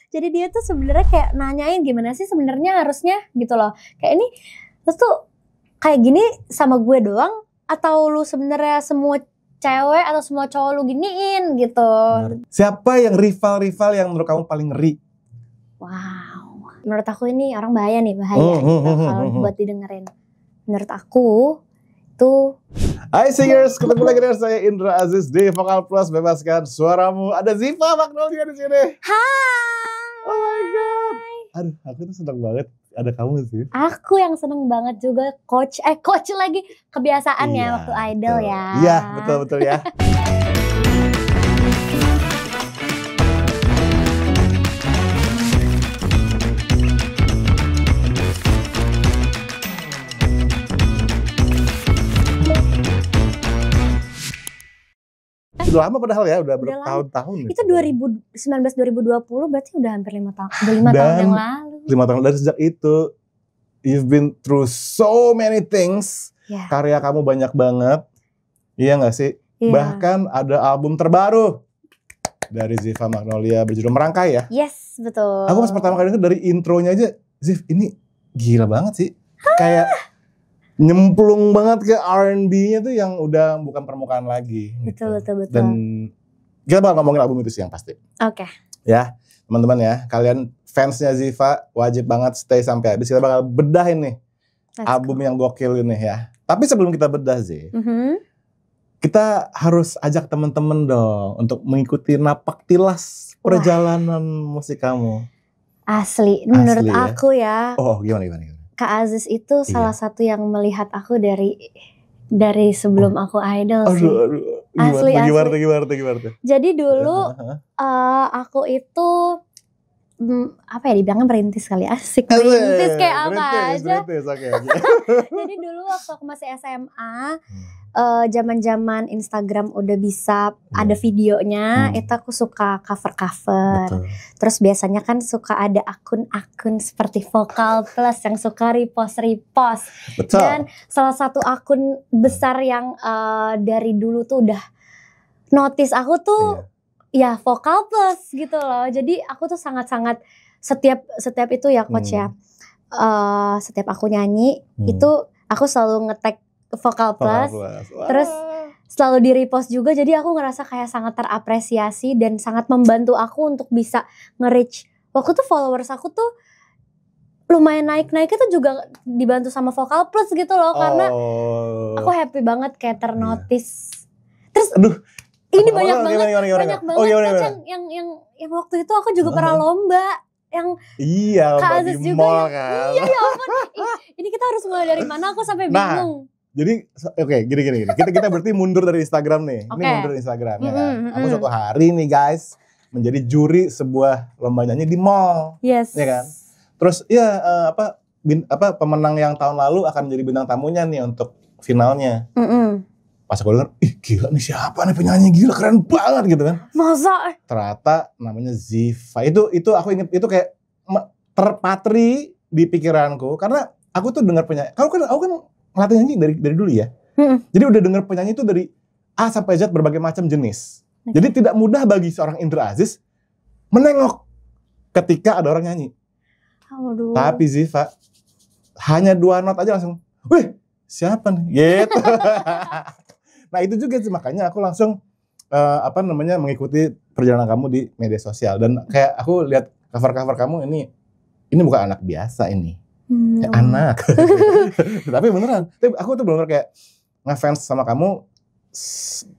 Jadi dia tuh sebenarnya kayak nanyain gimana sih sebenarnya harusnya gitu loh. Kayak ini lu tuh kayak gini sama gue doang atau lu sebenarnya semua cewek atau semua cowok lu giniin gitu. Siapa yang rival-rival yang menurut kamu paling ngeri? Wow. Menurut aku ini orang bahaya nih, bahaya gitu kalau buat didengerin. Menurut aku itu. Hai singers, ketemu lagi dengan saya Indra Aziz di Vokal Plus Bebaskan Suaramu. Ada Ziva Magnolia di sini. Hai. Oh my god. Aduh, aku tuh seneng banget ada kamu sih. Aku yang seneng banget juga coach lagi kebiasaannya waktu idol betul. ya. Iya, betul ya. Udah lama padahal ya, udah bertahun-tahun. Itu 2019-2020 berarti udah hampir 5 tahun. Udah 5 tahun yang lalu. 5 tahun dari sejak itu, you've been through so many things. Yeah. Karya kamu banyak banget. Iya gak sih? Yeah. Bahkan ada album terbaru dari Ziva Magnolia berjudul Merangkai ya? Yes, betul. Aku pas pertama kali itu dari intronya aja, Ziv ini gila banget sih. Kayak nyemplung banget ke R&B-nya tuh yang udah bukan permukaan lagi. Betul. Dan kita bakal ngomongin album itu sih yang pasti. Oke. Ya, teman-teman ya, kalian fansnya Ziva wajib banget stay sampai habis. Kita bakal bedahin nih album yang gokil ini ya. Tapi sebelum kita bedah Ziv, kita harus ajak teman-teman dong untuk mengikuti napak tilas perjalanan musik kamu. Asli menurut ya? aku ya. Oh, gimana? Kak Aziz itu salah satu yang melihat aku dari sebelum aku idol sih. Aduh. Gimana tuh? Jadi dulu aku itu apa ya dibilangnya merintis kali, asik merintis kayak apa aja. Okay. Jadi dulu waktu aku masih SMA, zaman-zaman Instagram udah bisa ada videonya, itu aku suka cover-cover. Betul. Terus biasanya kan suka ada akun-akun seperti Vokal Plus yang suka repost. Betul. Dan salah satu akun besar yang dari dulu tuh udah notice aku tuh ya Vokal Plus gitu loh. Jadi aku tuh sangat-sangat setiap itu ya coach ya. Setiap aku nyanyi itu aku selalu nge-tag Vokal Plus. Terus selalu di repost juga, jadi aku ngerasa kayak sangat terapresiasi dan sangat membantu aku untuk bisa nge-reach. Waktu tuh followers aku tuh lumayan naik-naik itu juga dibantu sama Vokal Plus gitu loh, karena aku happy banget kayak ternotice. Terus ini banyak banget yang waktu itu aku juga pernah lomba yang Kak Aziz di juga mall kan. Iya ya ampun. Ini kita harus mulai dari mana, aku sampai bingung. Jadi gini. Kita berarti mundur dari Instagram nih. Ini mundur dari Instagram ya kan. Aku suatu hari nih guys menjadi juri sebuah lomba nyanyi di mall. Yes. Ya kan? Terus pemenang yang tahun lalu akan menjadi bintang tamunya nih untuk finalnya. Pas aku denger, gila nih siapa nih penyanyi, gila keren banget gitu kan. Masa? Ternyata namanya Ziva. Itu aku inget, itu kayak terpatri di pikiranku karena aku tuh dengar penyanyi. Aku kan ngelatih nyanyi dari dulu ya. Jadi udah denger penyanyi itu dari A sampai Z berbagai macam jenis. Jadi tidak mudah bagi seorang Indra Aziz menengok ketika ada orang nyanyi. Aduh. Tapi Ziva hanya 2 not aja langsung, wih siapa nih? Gitu. Nah itu juga sih makanya aku langsung mengikuti perjalanan kamu di media sosial dan kayak aku lihat cover kamu ini bukan anak biasa ini. Anak. Tapi beneran, aku tuh bener kayak ngefans sama kamu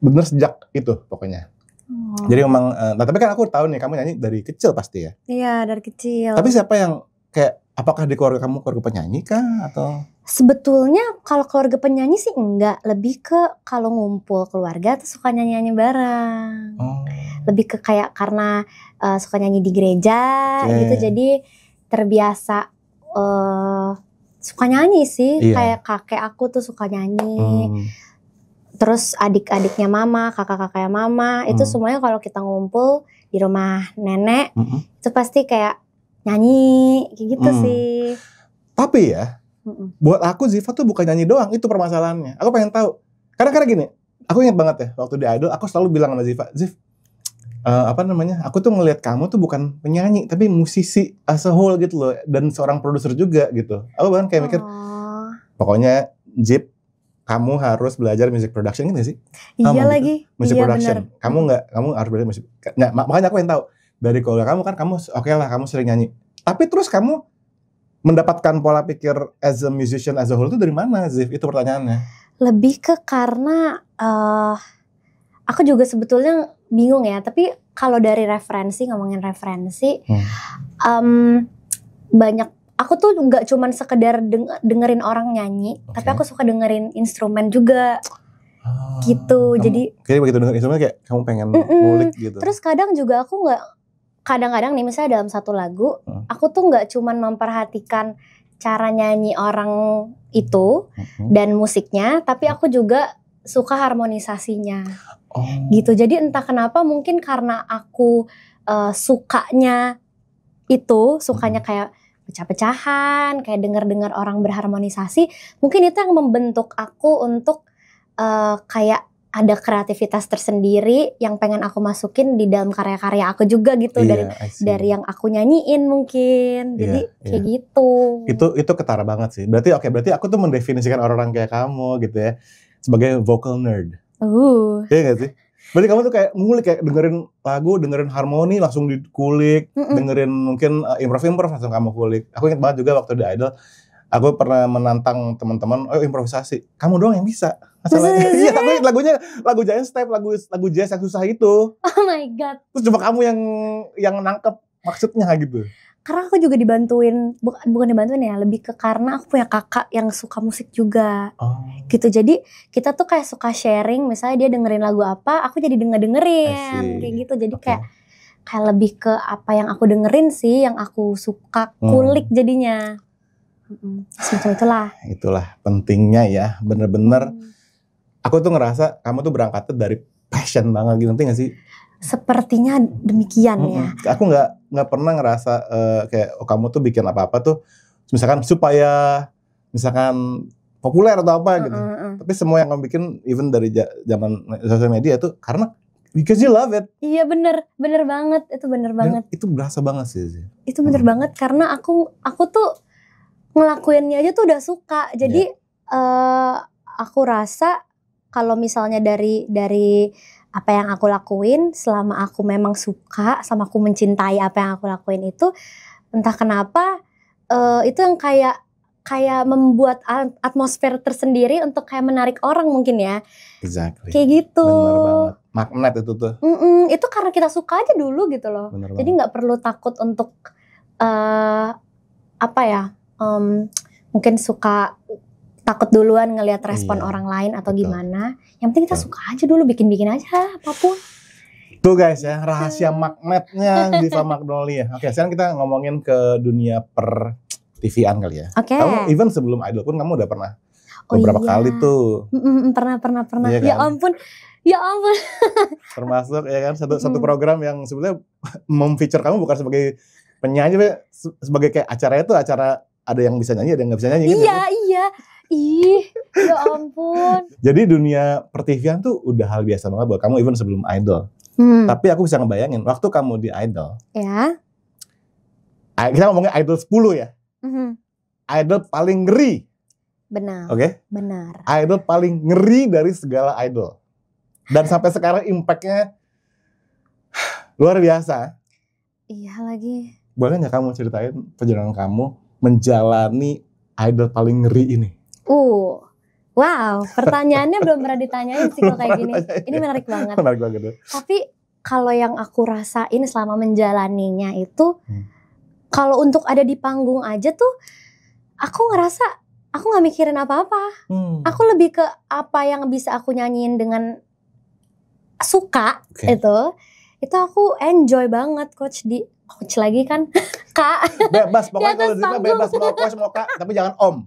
bener sejak itu pokoknya. Jadi memang, tapi kan aku tahu nih kamu nyanyi dari kecil pasti ya. Iya dari kecil. Tapi siapa yang kayak, apakah di keluarga kamu keluarga penyanyi kah atau? Sebetulnya kalau keluarga penyanyi sih enggak, lebih ke kalau ngumpul keluarga tuh suka nyanyi bareng. Lebih ke kayak karena suka nyanyi di gereja gitu, jadi terbiasa suka nyanyi sih. Kayak kakek aku tuh suka nyanyi. Terus adik-adiknya mama, kakak-kakaknya mama, itu semuanya kalau kita ngumpul di rumah nenek, itu pasti kayak nyanyi, kayak gitu sih. Tapi ya, buat aku Ziva tuh bukan nyanyi doang, itu permasalahannya. Aku pengen tahu, karena gini, aku ingat banget ya, waktu di Idol, aku selalu bilang sama Ziva, Ziv, apa namanya? Aku tuh ngelihat kamu tuh bukan penyanyi tapi musisi as a whole gitu loh, dan seorang produser juga gitu. Aku bahkan kayak mikir, Oh, pokoknya Jip, kamu harus belajar music production gitu gak sih? iya Gitu. lagi. Music Iya production. bener. Kamu harus belajar musik. Nah, makanya aku yang tahu dari keluarga kamu kan kamu oke lah kamu sering nyanyi. Tapi terus kamu mendapatkan pola pikir as a musician as a whole itu dari mana, Zif? Itu pertanyaannya. Lebih ke karena aku juga sebetulnya bingung ya. Tapi kalau dari ngomongin referensi, banyak. Aku tuh nggak cuman sekedar dengerin orang nyanyi, Oke. tapi aku suka dengerin instrumen juga. Gitu. Kamu, Jadi kayak begitu denger instrumen kayak kamu pengen ngulik gitu. terus kadang juga aku nggak, kadang-kadang nih misalnya dalam satu lagu, aku tuh nggak cuman memperhatikan cara nyanyi orang itu dan musiknya, tapi aku juga suka harmonisasinya. Gitu. Jadi entah kenapa mungkin karena aku sukanya kayak pecah-pecahan, kayak dengar-dengar orang berharmonisasi, mungkin itu yang membentuk aku untuk kayak ada kreativitas tersendiri yang pengen aku masukin di dalam karya-karya aku juga gitu. Dari yang aku nyanyiin mungkin. Jadi kayak gitu. Itu ketara banget sih. Berarti aku tuh mendefinisikan orang-orang kayak kamu gitu ya sebagai vocal nerd. Iya gak sih? Berarti kamu tuh kayak ngulik, kayak dengerin lagu, dengerin harmoni langsung dikulik, dengerin mungkin improv langsung kamu kulik. Aku ingat banget juga waktu di Idol, aku pernah menantang teman-teman, improvisasi. Kamu doang yang bisa. Masalahnya. Iya, tapi lagu Giant Step, lagu jazz yang susah itu. Oh my god. Terus cuma kamu yang nangkep maksudnya gitu. Karena aku juga dibantuin, bukan dibantuin ya, lebih ke karena aku punya kakak yang suka musik juga. Gitu. Jadi kita tuh kayak suka sharing, misalnya dia dengerin lagu apa, aku jadi dengerin kayak gitu. Jadi kayak lebih ke apa yang aku dengerin sih, yang aku suka kulik jadinya. Semacam itulah pentingnya ya, bener-bener. Aku tuh ngerasa kamu tuh berangkatnya dari passion banget gitu, ngerti gak sih? Sepertinya demikian ya. Aku nggak pernah ngerasa kayak kamu tuh bikin apa-apa tuh misalkan supaya misalkan populer atau apa gitu. Tapi semua yang kamu bikin even dari zaman sosial media tuh karena because you love it. Iya bener banget, itu bener banget. Dan itu berasa banget sih. Itu bener banget karena aku tuh ngelakuinnya aja tuh udah suka. Jadi aku rasa kalau misalnya dari apa yang aku lakuin, selama aku memang suka, sama aku mencintai apa yang aku lakuin itu, entah kenapa itu yang kayak membuat atmosfer tersendiri untuk kayak menarik orang mungkin ya. Exactly. Kayak gitu. Bener banget. Magnet itu tuh. Itu karena kita suka aja dulu gitu loh. Jadi nggak perlu takut untuk mungkin suka takut duluan ngelihat respon orang lain atau gimana. Yang penting kita suka aja dulu, bikin aja apapun. Tuh guys ya, rahasia magnetnya Diva Magnolia. Oke, sekarang kita ngomongin ke dunia per TV-an kali ya. Kamu even sebelum Idol pun kamu udah pernah beberapa kali tuh. Pernah. Iya kan? Ya ampun. Termasuk ya kan satu program yang sebenarnya memfeature kamu bukan sebagai penyanyi, tapi sebagai kayak acaranya tuh acara ada yang bisa nyanyi, ada yang nggak bisa nyanyi gitu. Iya. Ih, ya ampun. Jadi dunia per-TV-an tuh udah hal biasa banget buat kamu even sebelum Idol. Tapi aku bisa ngebayangin waktu kamu di Idol. Ya. Kita ngomongin Idol 10 ya. Idol paling ngeri. Benar. Oke? Benar. Idol paling ngeri dari segala idol. Dan sampai sekarang impact-nya luar biasa. Iya lagi. Boleh nggak kamu ceritain perjalanan kamu menjalani Idol paling ngeri ini? Wow, pertanyaannya belum pernah ditanyain sih kalau kayak gini. Ini menarik banget. Menarik banget. Tapi kalau yang aku rasain selama menjalaninya itu, kalau untuk ada di panggung aja tuh, aku ngerasa aku nggak mikirin apa-apa. Aku lebih ke apa yang bisa aku nyanyiin dengan suka itu aku enjoy banget. Coach lagi kan, Kak. Bebas, pokoknya kalau Diva bebas mau coach mau Kak, tapi jangan Om.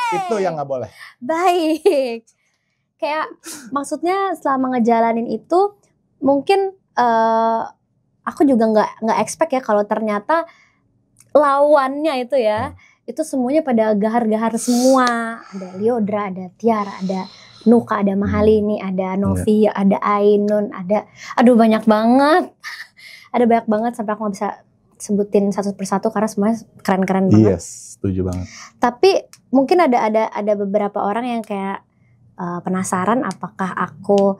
Itu yang nggak boleh. Baik. Kayak maksudnya selama ngejalanin itu mungkin aku juga nggak expect ya kalau ternyata lawannya itu ya itu semuanya pada gahar-gahar semua. Ada Lyodra, ada Tiara, ada Nuka, ada Mahalini, ada Novi, ada Ainun, ada banyak banget. Ada banyak banget sampai aku gak bisa sebutin satu persatu karena semuanya keren-keren banget. Yes, setuju banget. Tapi mungkin ada beberapa orang yang kayak penasaran apakah aku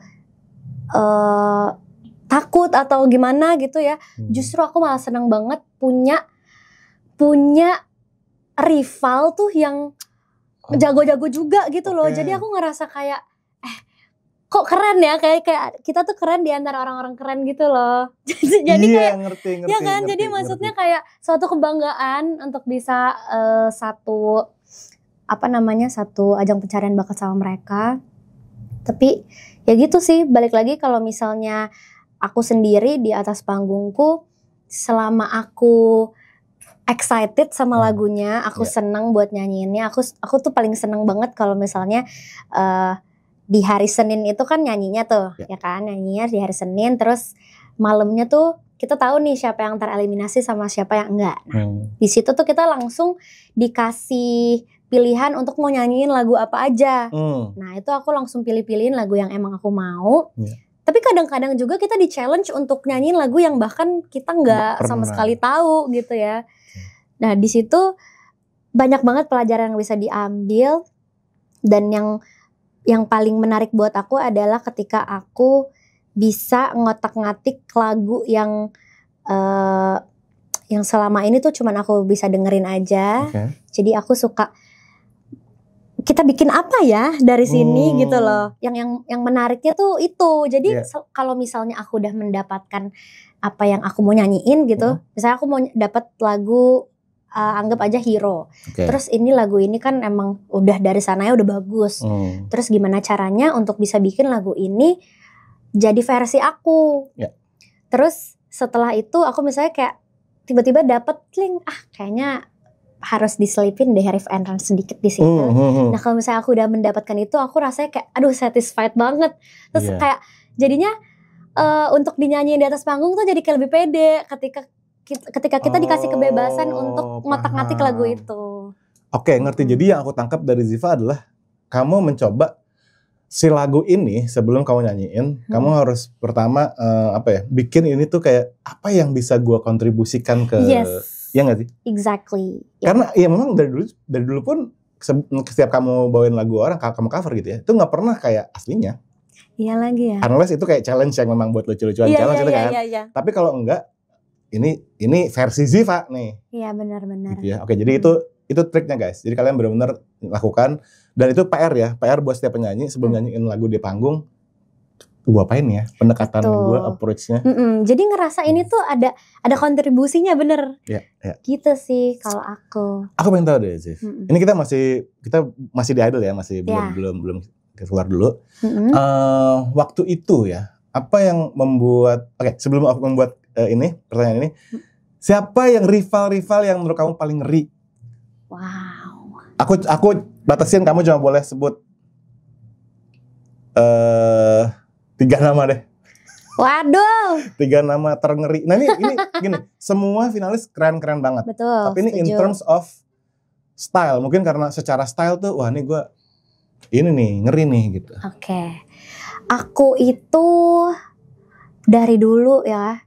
takut atau gimana gitu ya. Justru aku malah senang banget punya rival tuh yang jago-jago juga gitu loh. Jadi aku ngerasa kayak kok keren ya, kayak kita tuh keren di antara orang-orang keren gitu loh. Jadi kayak ngerti. Ya kan, jadi maksudnya kayak suatu kebanggaan untuk bisa satu ajang pencarian bakat sama mereka. Tapi ya gitu sih, balik lagi kalau misalnya aku sendiri di atas panggungku, selama aku excited sama lagunya, aku seneng buat nyanyiinnya. Aku tuh paling seneng banget kalau misalnya di hari Senin itu kan nyanyinya tuh, ya kan, nyanyinya di hari Senin, terus malamnya tuh kita tahu nih siapa yang tereliminasi sama siapa yang enggak. Nah, di situ tuh kita langsung dikasih pilihan untuk mau nyanyiin lagu apa aja. Nah, itu aku langsung pilih-pilihin lagu yang emang aku mau. Tapi kadang-kadang juga kita di-challenge untuk nyanyiin lagu yang bahkan kita nggak sama sekali tahu gitu ya. Nah, di situ banyak banget pelajaran yang bisa diambil, dan yang paling menarik buat aku adalah ketika aku bisa ngotak-ngatik lagu yang selama ini tuh cuman aku bisa dengerin aja. Jadi aku suka, kita bikin apa ya dari sini gitu loh. Yang menariknya tuh itu. Jadi kalau misalnya aku udah mendapatkan apa yang aku mau nyanyiin gitu. Misalnya aku mau dapat lagu anggap aja Hero. Terus ini lagu ini kan emang udah dari sananya udah bagus. Terus gimana caranya untuk bisa bikin lagu ini jadi versi aku. Terus setelah itu aku misalnya kayak tiba-tiba dapet link, kayaknya harus diselipin deh riff and run sedikit di situ. Nah, kalau misalnya aku udah mendapatkan itu, aku rasanya kayak satisfied banget. Terus kayak jadinya untuk dinyanyiin di atas panggung tuh jadi kayak lebih pede ketika kita dikasih kebebasan untuk ngotak-ngatik lagu itu. Ngerti. Jadi yang aku tangkap dari Ziva adalah kamu mencoba si lagu ini sebelum kamu nyanyiin, kamu harus pertama bikin ini tuh kayak apa yang bisa gua kontribusikan ke, ya nggak sih? Exactly. Karena ya memang dari dulu pun setiap kamu bawain lagu orang, kamu cover gitu ya, itu nggak pernah kayak aslinya. Iya lagi ya. Unless itu kayak challenge yang memang buat lucu-lucuan challenge gitu kan. Tapi kalau enggak, ini versi Ziva nih. Iya, benar-benar. Gitu ya. Jadi itu triknya guys. Jadi kalian benar-benar lakukan, dan itu PR buat setiap penyanyi sebelum nyanyiin lagu di panggung. Gua apain ya pendekatan gue, approach-nya. Jadi ngerasa ini tuh ada kontribusinya, bener. Gitu sih kalau aku. Aku pengen tahu deh, Ziv. Ini kita masih di Idol ya, masih belum keluar dulu. Waktu itu ya, apa yang membuat sebelum aku membuat pertanyaan ini, siapa yang rival yang menurut kamu paling ngeri? Wow. Aku batasin, kamu cuma boleh sebut 3 nama deh. Waduh. 3 nama terngeri. Nah ini gini, semua finalis keren-keren banget. Betul. Tapi ini in terms of style, mungkin karena secara style tuh, wah ini gue ini nih ngeri nih gitu. Aku itu dari dulu ya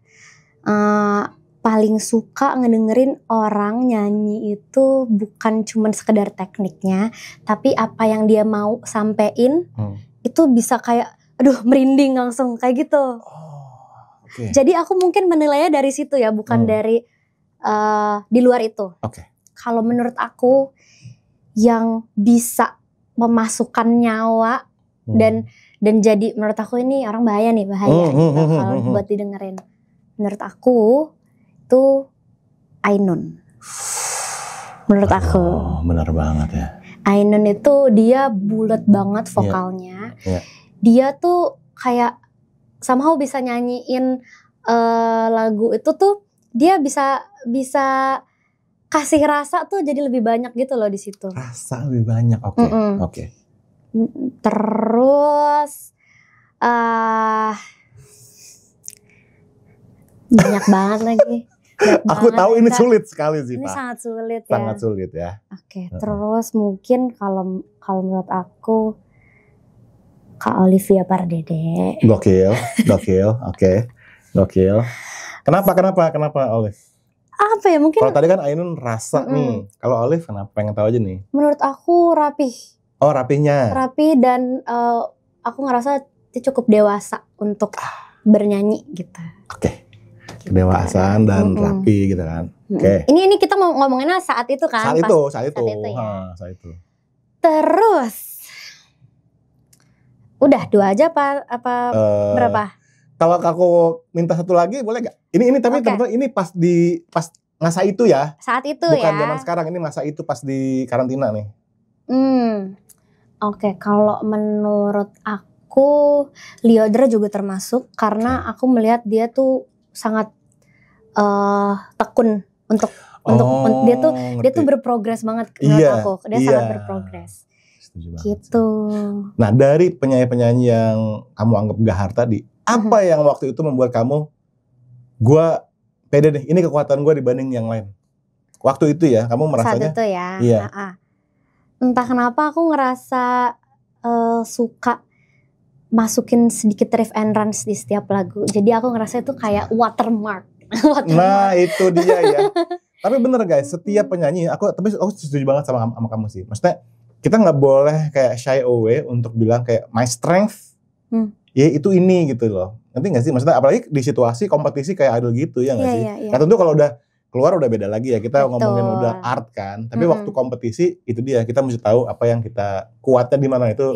paling suka ngedengerin orang nyanyi itu bukan cuman sekedar tekniknya, tapi apa yang dia mau sampein itu bisa kayak merinding langsung kayak gitu. Jadi aku mungkin menilainya dari situ ya, bukan dari di luar itu. Kalau menurut aku yang bisa memasukkan nyawa dan jadi, menurut aku ini orang bahaya gitu kalau buat didengerin. Menurut aku itu Ainun. Menurut aku. Benar banget ya. Ainun itu dia bulat banget vokalnya. Dia tuh kayak somehow bisa nyanyiin lagu itu tuh, dia bisa kasih rasa tuh jadi lebih banyak gitu loh di situ. Rasa lebih banyak, oke. Terus banyak banget lagi. Aku tahu ini sulit sekali sih, Ini Pak. sangat sulit ya. Sangat sulit ya. Terus mungkin kalau menurut aku Kak Olivia Pardede. Gokil, oke. Gokil. Kenapa Olive? Apa ya, mungkin Kalau tadi kan Ainun rasa nih. Kalau Olive kenapa? Pengen tahu aja nih. menurut aku rapih. Oh, rapihnya. Rapi dan aku ngerasa dia cukup dewasa untuk bernyanyi gitu. Oke. Kedewasaan dan rapi gitu kan. Oke. Ini kita mau ngomonginnya saat itu kan? Saat itu Ya. saat itu. Terus udah 2 aja apa berapa? Kalau aku minta satu lagi boleh gak? Ini tapi teman-teman ini pas masa itu ya. Saat itu bukan ya. Bukan zaman sekarang, ini masa itu pas di karantina nih. Oke, kalau menurut aku Lyodra juga termasuk karena aku melihat dia tuh sangat tekun untuk dia tuh berprogres banget menurut aku. Dia sangat berprogres. Gitu. Nah, dari penyanyi-penyanyi yang kamu anggap gahar tadi, apa yang waktu itu membuat kamu, gua pede deh, ini kekuatan gua dibanding yang lain? Waktu itu ya, kamu merasanya? Saat itu ya. Iya. Entah kenapa aku ngerasa suka masukin sedikit riff and runs di setiap lagu. Jadi aku ngerasa itu kayak watermark. Nah, itu dia ya. Tapi bener guys, setiap penyanyi, aku setuju banget sama kamu sih. Maksudnya kita nggak boleh kayak shy away untuk bilang kayak my strength, ya itu ini gitu loh. Nanti nggak sih? Maksudnya apalagi di situasi kompetisi kayak idol gitu ya nggak sih? Nah tentu kalau udah keluar udah beda lagi ya. Kita ngomongin udah art kan. Tapi waktu kompetisi itu dia, kita mesti tahu apa yang kita kuatnya di mana itu.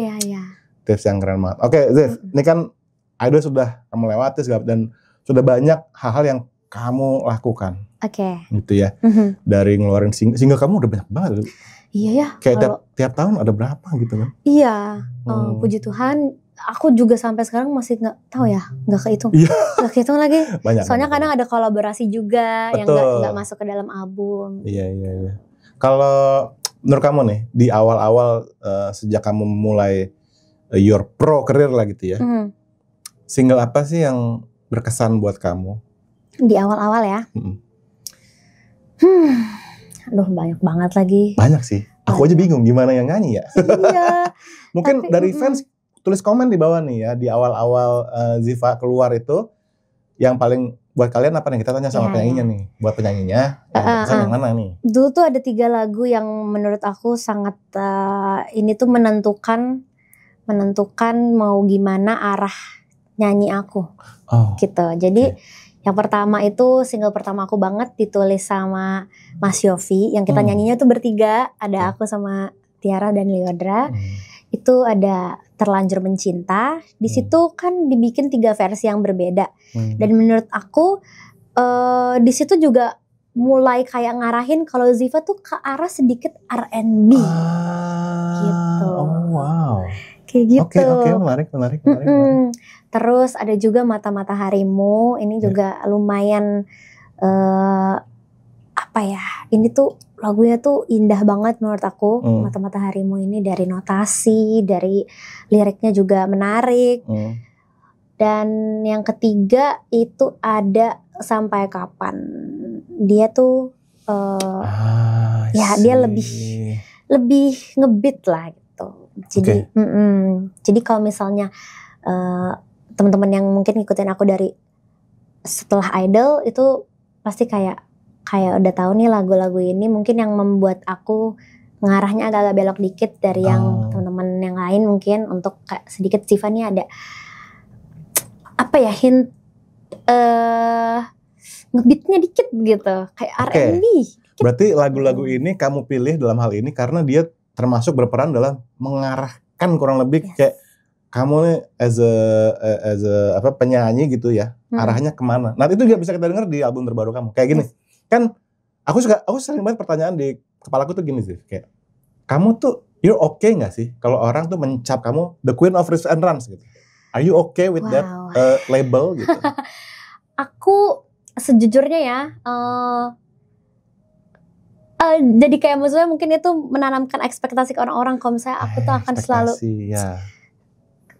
Tips yang keren banget. Oke, Ziv, ini kan idol sudah kamu lewati dan sudah banyak hal-hal yang kamu lakukan. Oke. Gitu ya. Dari ngeluarin single kamu udah banyak banget. Iya ya. Kayak tiap tahun ada berapa gitu kan? Iya. Puji Tuhan, aku juga sampai sekarang masih nggak tahu ya, nggak kehitung. Nggak kehitung lagi. Soalnya kadang ada kolaborasi juga. Betul. Yang nggak masuk ke dalam album. Iya. Kalau menurut kamu nih di awal-awal sejak kamu mulai your pro career lah gitu ya, single apa sih yang berkesan buat kamu? Di awal-awal ya? Aduh banyak banget lagi. Banyak sih. Aku aja bingung gimana yang nyanyi ya. Iya. Mungkin dari fans tulis komen di bawah nih ya, di awal-awal Ziva keluar itu yang paling buat kalian apa nih? Kita tanya sama penyanyinya nih. Buat penyanyinya yang mana nih? Dulu tuh ada 3 lagu yang menurut aku sangat ini tuh menentukan mau gimana arah nyanyi aku. Gitu. Jadi yang pertama itu single pertama aku banget ditulis sama Mas Yofi. Yang kita nyanyinya tuh bertiga. Ada aku sama Tiara dan Lyodra. Itu ada Terlanjur Mencinta. Di situ kan dibikin 3 versi yang berbeda. Dan menurut aku di situ juga mulai kayak ngarahin kalau Ziva tuh ke arah sedikit R&B. Gitu. Oh wow. Kayak gitu. Oke, menarik. Terus ada juga Mata-Mata Harimu. Ini juga lumayan apa ya? Ini tuh lagunya tuh indah banget menurut aku. Mata-Mata Harimu ini dari notasi, dari liriknya juga menarik. Dan yang ketiga itu ada Sampai Kapan. Dia tuh dia lebih ngebeat lah gitu. Jadi jadi kalau misalnya teman-teman yang mungkin ngikutin aku dari setelah Idol itu pasti kayak udah tahu nih lagu-lagu ini mungkin yang membuat aku ngarahnya agak-agak belok dikit dari yang teman-teman yang lain mungkin untuk kayak sedikit Ziva nih ada apa ya hint ngebeatnya dikit gitu kayak R&B. Berarti lagu-lagu ini kamu pilih dalam hal ini karena dia termasuk berperan dalam mengarahkan kurang lebih kayak kamu nih as a penyanyi gitu ya, arahnya kemana. Nah itu juga bisa kita dengar di album terbaru kamu. Kayak gini, kan aku sering banget pertanyaan di kepalaku tuh gini sih, kayak kamu tuh you're okay nggak sih kalau orang tuh mencap kamu the queen of riffs and runs gitu? Are you okay with that label gitu? Aku sejujurnya ya. Jadi kayak maksudnya mungkin itu menanamkan ekspektasi ke orang-orang kalau misalnya aku tuh akan selalu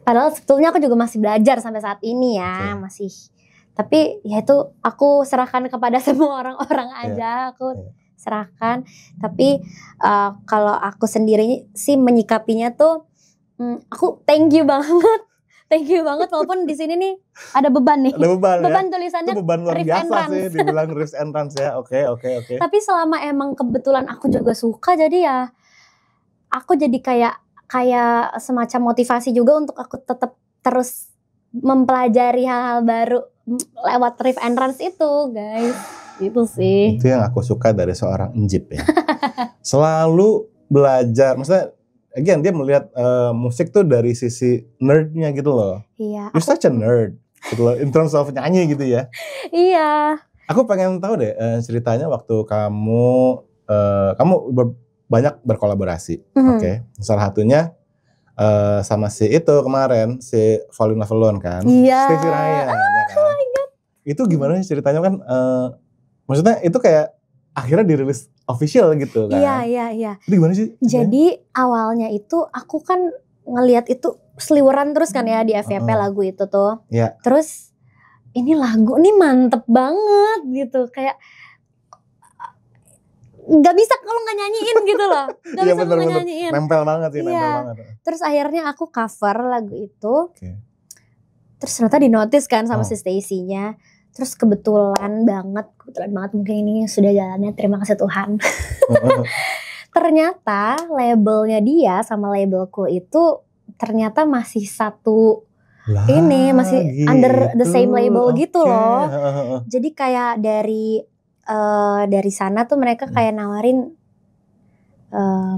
padahal sebetulnya aku juga masih belajar sampai saat ini ya masih tapi ya itu aku serahkan kepada semua orang-orang aja aku serahkan tapi kalau aku sendiri sih menyikapinya tuh Aku thank you banget. Thank you banget walaupun di sini nih ada beban nih. Ada beban ya? Beban tulisannya Itu beban luar Riff and biasa Runs. sih, dibilang Riff and Runs ya. Oke. Tapi selama emang kebetulan aku juga suka, jadi ya aku jadi kayak semacam motivasi juga untuk aku tetap terus mempelajari hal-hal baru lewat Riff and Runs itu, guys. Itu sih. Itu yang aku suka dari seorang Enjip ya. Selalu belajar, maksudnya again dia melihat musik tuh dari sisi nerdnya gitu loh. Iya. You're such a nerd gitu loh, in terms of nyanyi gitu ya. Iya. Aku pengen tahu deh ceritanya waktu kamu banyak berkolaborasi, oke. Salah satunya sama si itu kemarin, si Fall in Love Alone kan, Iya. Stevie Ryan, ya kan? Oh my God. Itu gimana sih ceritanya kan? Maksudnya itu kayak akhirnya dirilis official gitu kan? Iya. Itu gimana sih? Jadi awalnya itu aku kan ngelihat itu seliweran terus kan ya di FYP lagu itu tuh. Iya. Terus ini lagu nih mantep banget gitu, kayak nggak bisa kalau nggak nyanyiin gitu loh. Nggak Iya, bisa kalau nggak bener-bener. nyanyiin. Nempel banget sih, Iya. nempel banget. Terus akhirnya aku cover lagu itu. Oke. Terus ternyata dinotis kan sama Oh. si Stacy-nya. Terus kebetulan banget mungkin ini sudah jalannya, terima kasih Tuhan. Ternyata labelnya dia sama labelku itu ternyata masih satu Lah, ini, masih under the same label gitu oke. loh. Jadi kayak dari sana tuh mereka kayak nawarin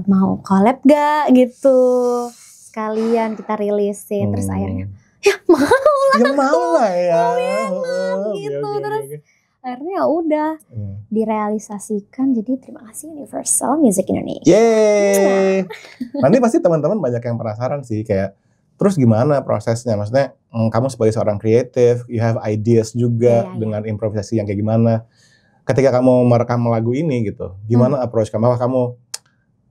mau collab gak gitu, sekalian kita rilisin. Terus akhirnya ya mau lah ya. gitu. Terus akhirnya ya udah direalisasikan. Jadi terima kasih Universal Music Indonesia. Yeay. Nanti pasti teman-teman banyak yang penasaran sih kayak terus gimana prosesnya? Maksudnya kamu sebagai seorang kreatif, you have ideas juga dengan improvisasi yang kayak gimana. Ketika kamu merekam lagu ini gitu, gimana approach kamu? Apakah kamu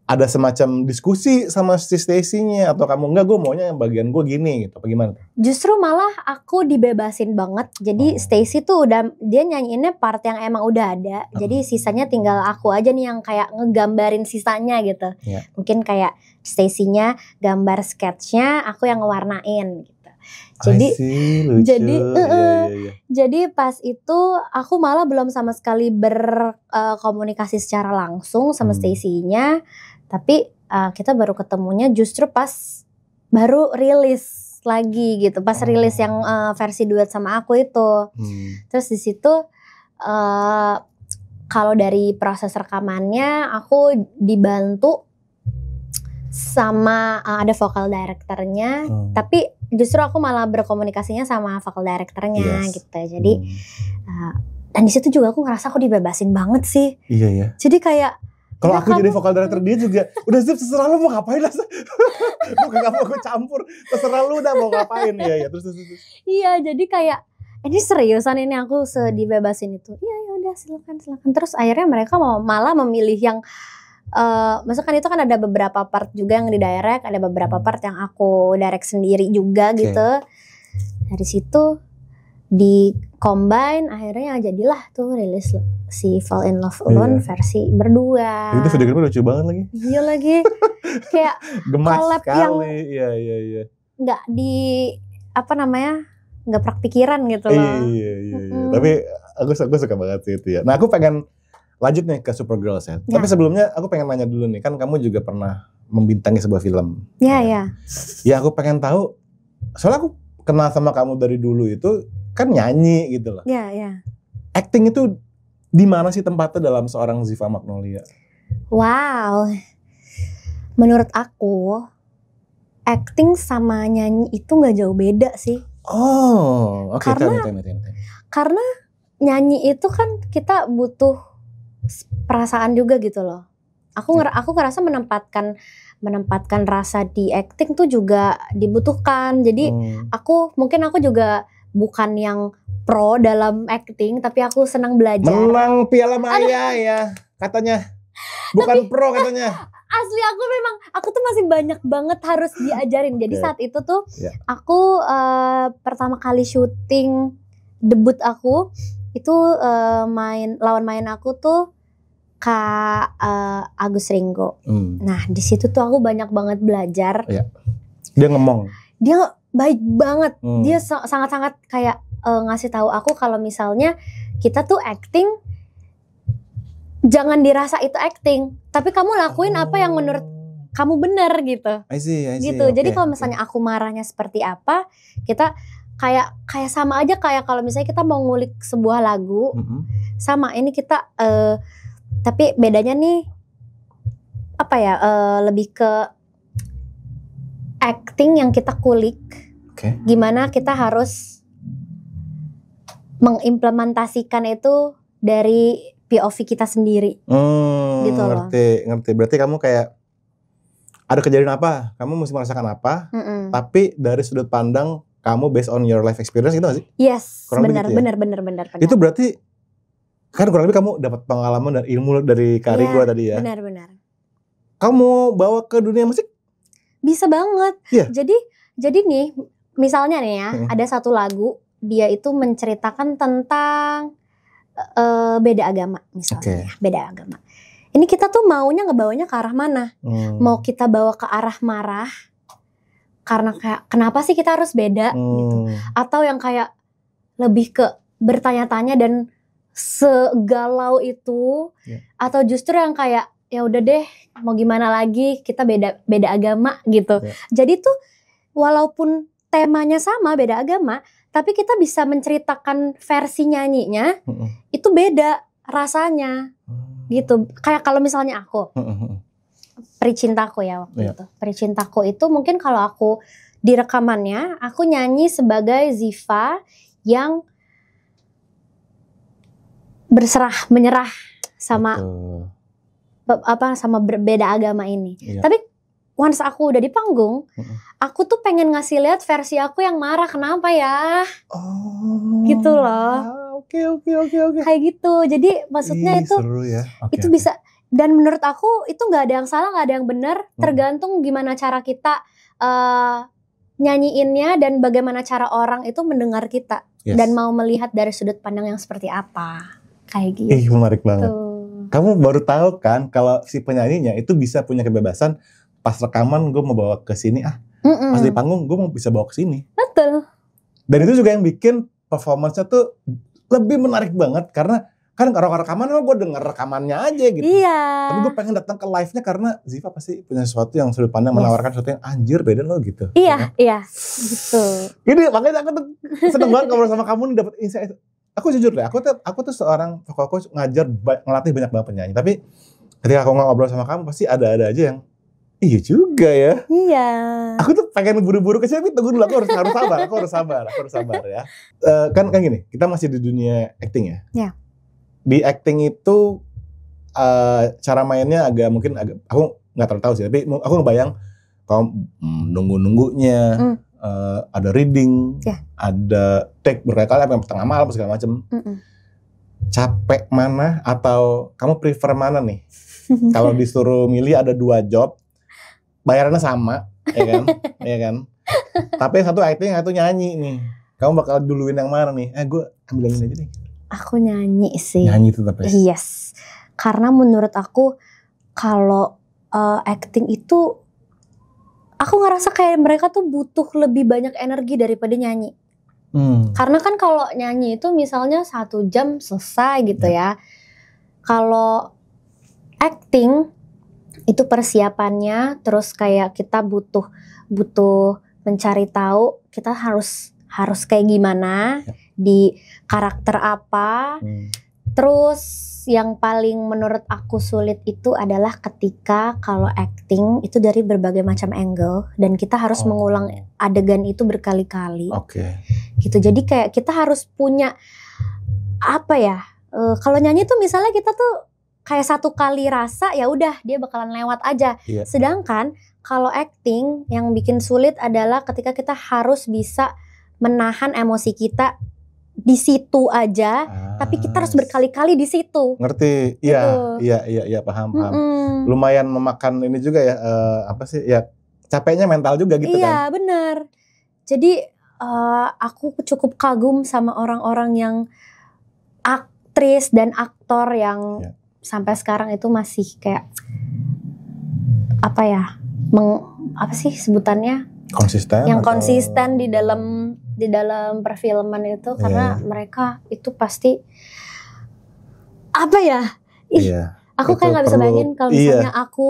ada semacam diskusi sama si Stacy-nya atau kamu enggak, gue maunya yang bagian gue gini gitu, apa gimana? Justru malah aku dibebasin banget. Jadi Stacy tuh udah dia nyanyiinnya part yang emang udah ada. Jadi sisanya tinggal aku aja nih yang kayak ngegambarin sisanya gitu. Mungkin kayak Stacy-nya gambar sketchnya, aku yang ngewarnain gitu. Jadi jadi pas itu aku malah belum sama sekali berkomunikasi secara langsung sama Stacy-nya. Tapi kita baru ketemunya justru pas baru rilis lagi gitu, pas rilis yang versi duet sama aku itu. Terus di situ kalau dari proses rekamannya aku dibantu sama ada vokal directornya, tapi justru aku malah berkomunikasinya sama vokal directornya gitu. Jadi dan di situ juga aku ngerasa aku dibebasin banget sih. Iya ya. Jadi kayak kalau aku jadi vokal director dia juga, udah Zip terserah lu mau ngapain lah. Gak mau gue campur, terserah lu udah mau ngapain. Iya terus. Iya, jadi kayak ini seriusan ini aku dibebasin itu. Iya ya udah silakan. Terus akhirnya mereka malah memilih yang maksudnya kan itu kan ada beberapa part juga yang di direct, ada beberapa part yang aku direct sendiri juga gitu. Dari situ di combine akhirnya jadilah tuh rilis si Fall in Love Alone versi berdua. Itu video klipnya lucu banget lagi. Iya lagi. Kayak gemas collab sekali. yang Iya. Nggak di nggak praktikiran gitu loh. Iya. Tapi aku suka banget sih itu ya. Nah aku pengen lanjut nih ke Supergirls ya. Tapi sebelumnya aku pengen nanya dulu nih, kan kamu juga pernah membintangi sebuah film. Iya. Ya aku pengen tahu, soalnya aku kenal sama kamu dari dulu itu kan nyanyi gitu loh. Iya. Acting itu di mana sih tempatnya dalam seorang Ziva Magnolia? Wow. Menurut aku acting sama nyanyi itu nggak jauh beda sih. Oh, oke. Karena nyanyi itu kan kita butuh perasaan juga gitu loh. Aku ngerasa menempatkan rasa di acting tuh juga dibutuhkan. Jadi aku juga bukan yang pro dalam acting, tapi aku senang belajar. Menang Piala Maya ya katanya. Bukan pro katanya. Asli aku tuh masih banyak banget harus diajarin. Jadi saat itu tuh aku pertama kali syuting debut aku itu lawan main aku tuh Kak Agus Ringo. Nah di situ tuh aku banyak banget belajar Dia ngomong. Dia baik banget. Hmm. Dia sangat-sangat kayak ngasih tahu aku kalau misalnya kita tuh acting, jangan dirasa itu acting, tapi kamu lakuin apa yang menurut kamu benar gitu. I see. Gitu. Jadi kalau misalnya aku marahnya seperti apa, kita kayak sama aja kayak kalau misalnya kita mau ngulik sebuah lagu, sama ini kita tapi bedanya nih apa ya, lebih ke acting yang kita kulik. Gimana kita harus mengimplementasikan itu dari POV kita sendiri. Gitu loh. Ngerti. Berarti kamu kayak ada kejadian apa, kamu mesti merasakan apa, tapi dari sudut pandang kamu based on your life experience gitu gak sih? Yes, benar. Itu berarti kan kurang lebih kamu dapat pengalaman dan ilmu dari Kak Rigo tadi ya. Benar. Kamu bawa ke dunia musik? Bisa banget. Yeah. Jadi nih, misalnya nih ya, ada satu lagu dia itu menceritakan tentang beda agama misalnya, beda agama. Ini kita tuh maunya ngebawanya ke arah mana? Mau kita bawa ke arah marah karena kayak kenapa sih kita harus beda gitu, atau yang kayak lebih ke bertanya-tanya dan segalau itu, atau justru yang kayak ya udah deh mau gimana lagi, kita beda agama gitu. Jadi tuh walaupun temanya sama beda agama, tapi kita bisa menceritakan versi nyanyinya itu beda rasanya gitu. Kayak kalau misalnya aku Peri Cintaku ya waktu itu. Peri Cintaku itu mungkin kalau aku di rekamannya aku nyanyi sebagai Ziva yang menyerah sama sama berbeda agama ini. Tapi once aku udah di panggung, aku tuh pengen ngasih lihat versi aku yang marah, kenapa ya? Gitu loh. Oke. Kayak gitu. Jadi maksudnya itu seru ya. Itu bisa, dan menurut aku itu nggak ada yang salah, nggak ada yang benar, tergantung gimana cara kita nyanyiinnya dan bagaimana cara orang itu mendengar kita dan mau melihat dari sudut pandang yang seperti apa. Kayak gitu. Menarik banget. Kamu baru tahu kan kalau si penyanyinya itu bisa punya kebebasan. Pas rekaman gue mau bawa ke sini, pas di panggung gue mau bisa bawa ke sini. Betul. Dan itu juga yang bikin performance-nya tuh lebih menarik banget, karena kan kalau rekaman gue denger rekamannya aja gitu. Iya. Tapi gue pengen datang ke live-nya karena Ziva pasti punya sesuatu yang sudut pandang menawarkan sesuatu yang anjir beda loh gitu. Iya, gitu. Ini makanya aku tuh seneng banget ngobrol sama kamu nih, dapet insight. Aku jujur deh, aku tuh seorang vocal coach, ngelatih banyak banget penyanyi. Tapi ketika aku ngobrol sama kamu pasti ada aja yang iya juga ya. Iya. Aku tuh pengen buru-buru ke sini, tapi tunggu dulu, aku harus sabar ya. Kan gini, kita masih di dunia acting ya. Iya. Di acting itu cara mainnya aku nggak terlalu tahu sih, tapi aku ngebayang kalau nunggunya, ada reading, ada take berkali-kali sampai tengah malam segala macam. Capek mana atau kamu prefer mana nih? Kalau disuruh milih ada 2 job, bayarannya sama, ya kan? Tapi satu acting, satu nyanyi nih. Kamu bakal duluin yang mana nih? Gue ambil yang ini aja nih. Aku nyanyi sih. Nyanyi tetap ya? Yes. Karena menurut aku kalau acting itu, aku ngerasa kayak mereka tuh butuh lebih banyak energi daripada nyanyi. Karena kan kalau nyanyi itu misalnya 1 jam selesai gitu ya. Kalau acting itu persiapannya, terus kayak kita butuh mencari tahu kita harus kayak gimana, di karakter apa. Terus yang paling menurut aku sulit itu adalah ketika kalau acting itu dari berbagai macam angle dan kita harus mengulang adegan itu berkali-kali. Gitu. Jadi kayak kita harus punya apa ya? Kalau nyanyi tuh misalnya kita tuh kayak 1 kali rasa ya udah dia bakalan lewat aja. Sedangkan kalau acting yang bikin sulit adalah ketika kita harus bisa menahan emosi kita di situ aja, tapi kita harus berkali-kali di situ. Ngerti? Iya, paham. Lumayan memakan ini juga ya, ya capeknya mental juga gitu kan? Iya, benar. Jadi aku cukup kagum sama orang-orang yang aktris dan aktor yang sampai sekarang itu masih kayak apa sih sebutannya, Konsisten yang atau- konsisten di dalam perfilman itu, karena mereka itu pasti apa ya? Ih, Iya. aku Itu kayak nggak bisa perlu- bayangin kalau misalnya aku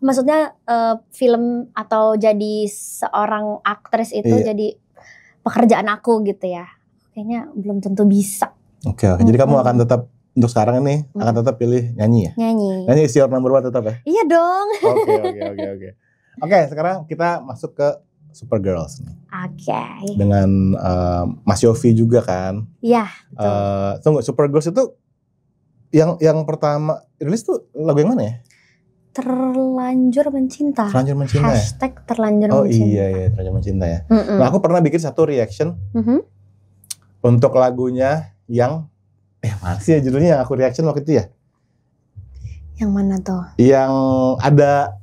maksudnya film atau jadi seorang aktris itu Iya. jadi pekerjaan aku gitu ya. Kayaknya belum tentu bisa Oke. Jadi kamu akan tetap untuk sekarang ini akan tetap pilih nyanyi ya? nyanyi. Nyanyi is your number one tetap ya? Iya dong. Oke. Oke, sekarang kita masuk ke Supergirls nih. Oke. Dengan Mas Yofi juga kan. Iya. Tunggu, Supergirls itu yang pertama rilis tuh lagu yang mana ya? Terlanjur mencinta. Terlanjur mencinta ya? Hashtag terlanjur Oh mencinta. iya, terlanjur mencinta ya. Mm-mm. Nah, aku pernah bikin satu reaction Mhm. untuk lagunya yang mana sih ya judulnya yang aku reaction waktu itu ya? Yang mana tuh? Yang ada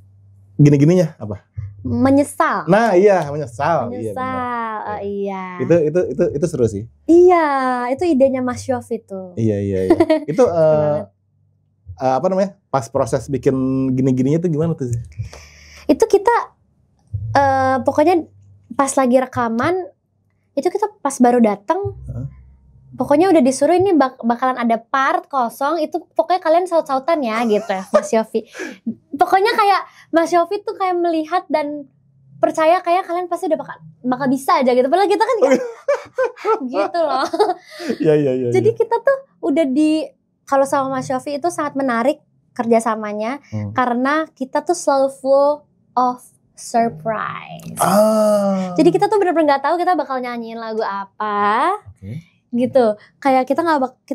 gini-gininya apa? Menyesal. Nah, iya, menyesal. Iya, Menyesal. benar. Oh, iya. Itu seru sih. Iya, itu idenya Mas Yofi tuh. Iya. Itu apa namanya? Pas proses bikin gini-gininya tuh gimana tuh sih? Itu kita pokoknya pas lagi rekaman itu kita pas baru datang. Pokoknya udah disuruh ini bakalan ada part kosong, itu pokoknya kalian saut-sautan ya gitu ya Mas Yofi. Pokoknya kayak Mas Yofi tuh kayak melihat dan percaya kayak kalian pasti udah bakal bisa aja gitu. Padahal kita kan kayak gitu loh. Iya. Jadi kita tuh udah kalau sama Mas Yofi itu sangat menarik kerjasamanya karena kita tuh selalu full of surprise. Jadi kita tuh bener-bener nggak tahu kita bakal nyanyiin lagu apa. Gitu, kayak kita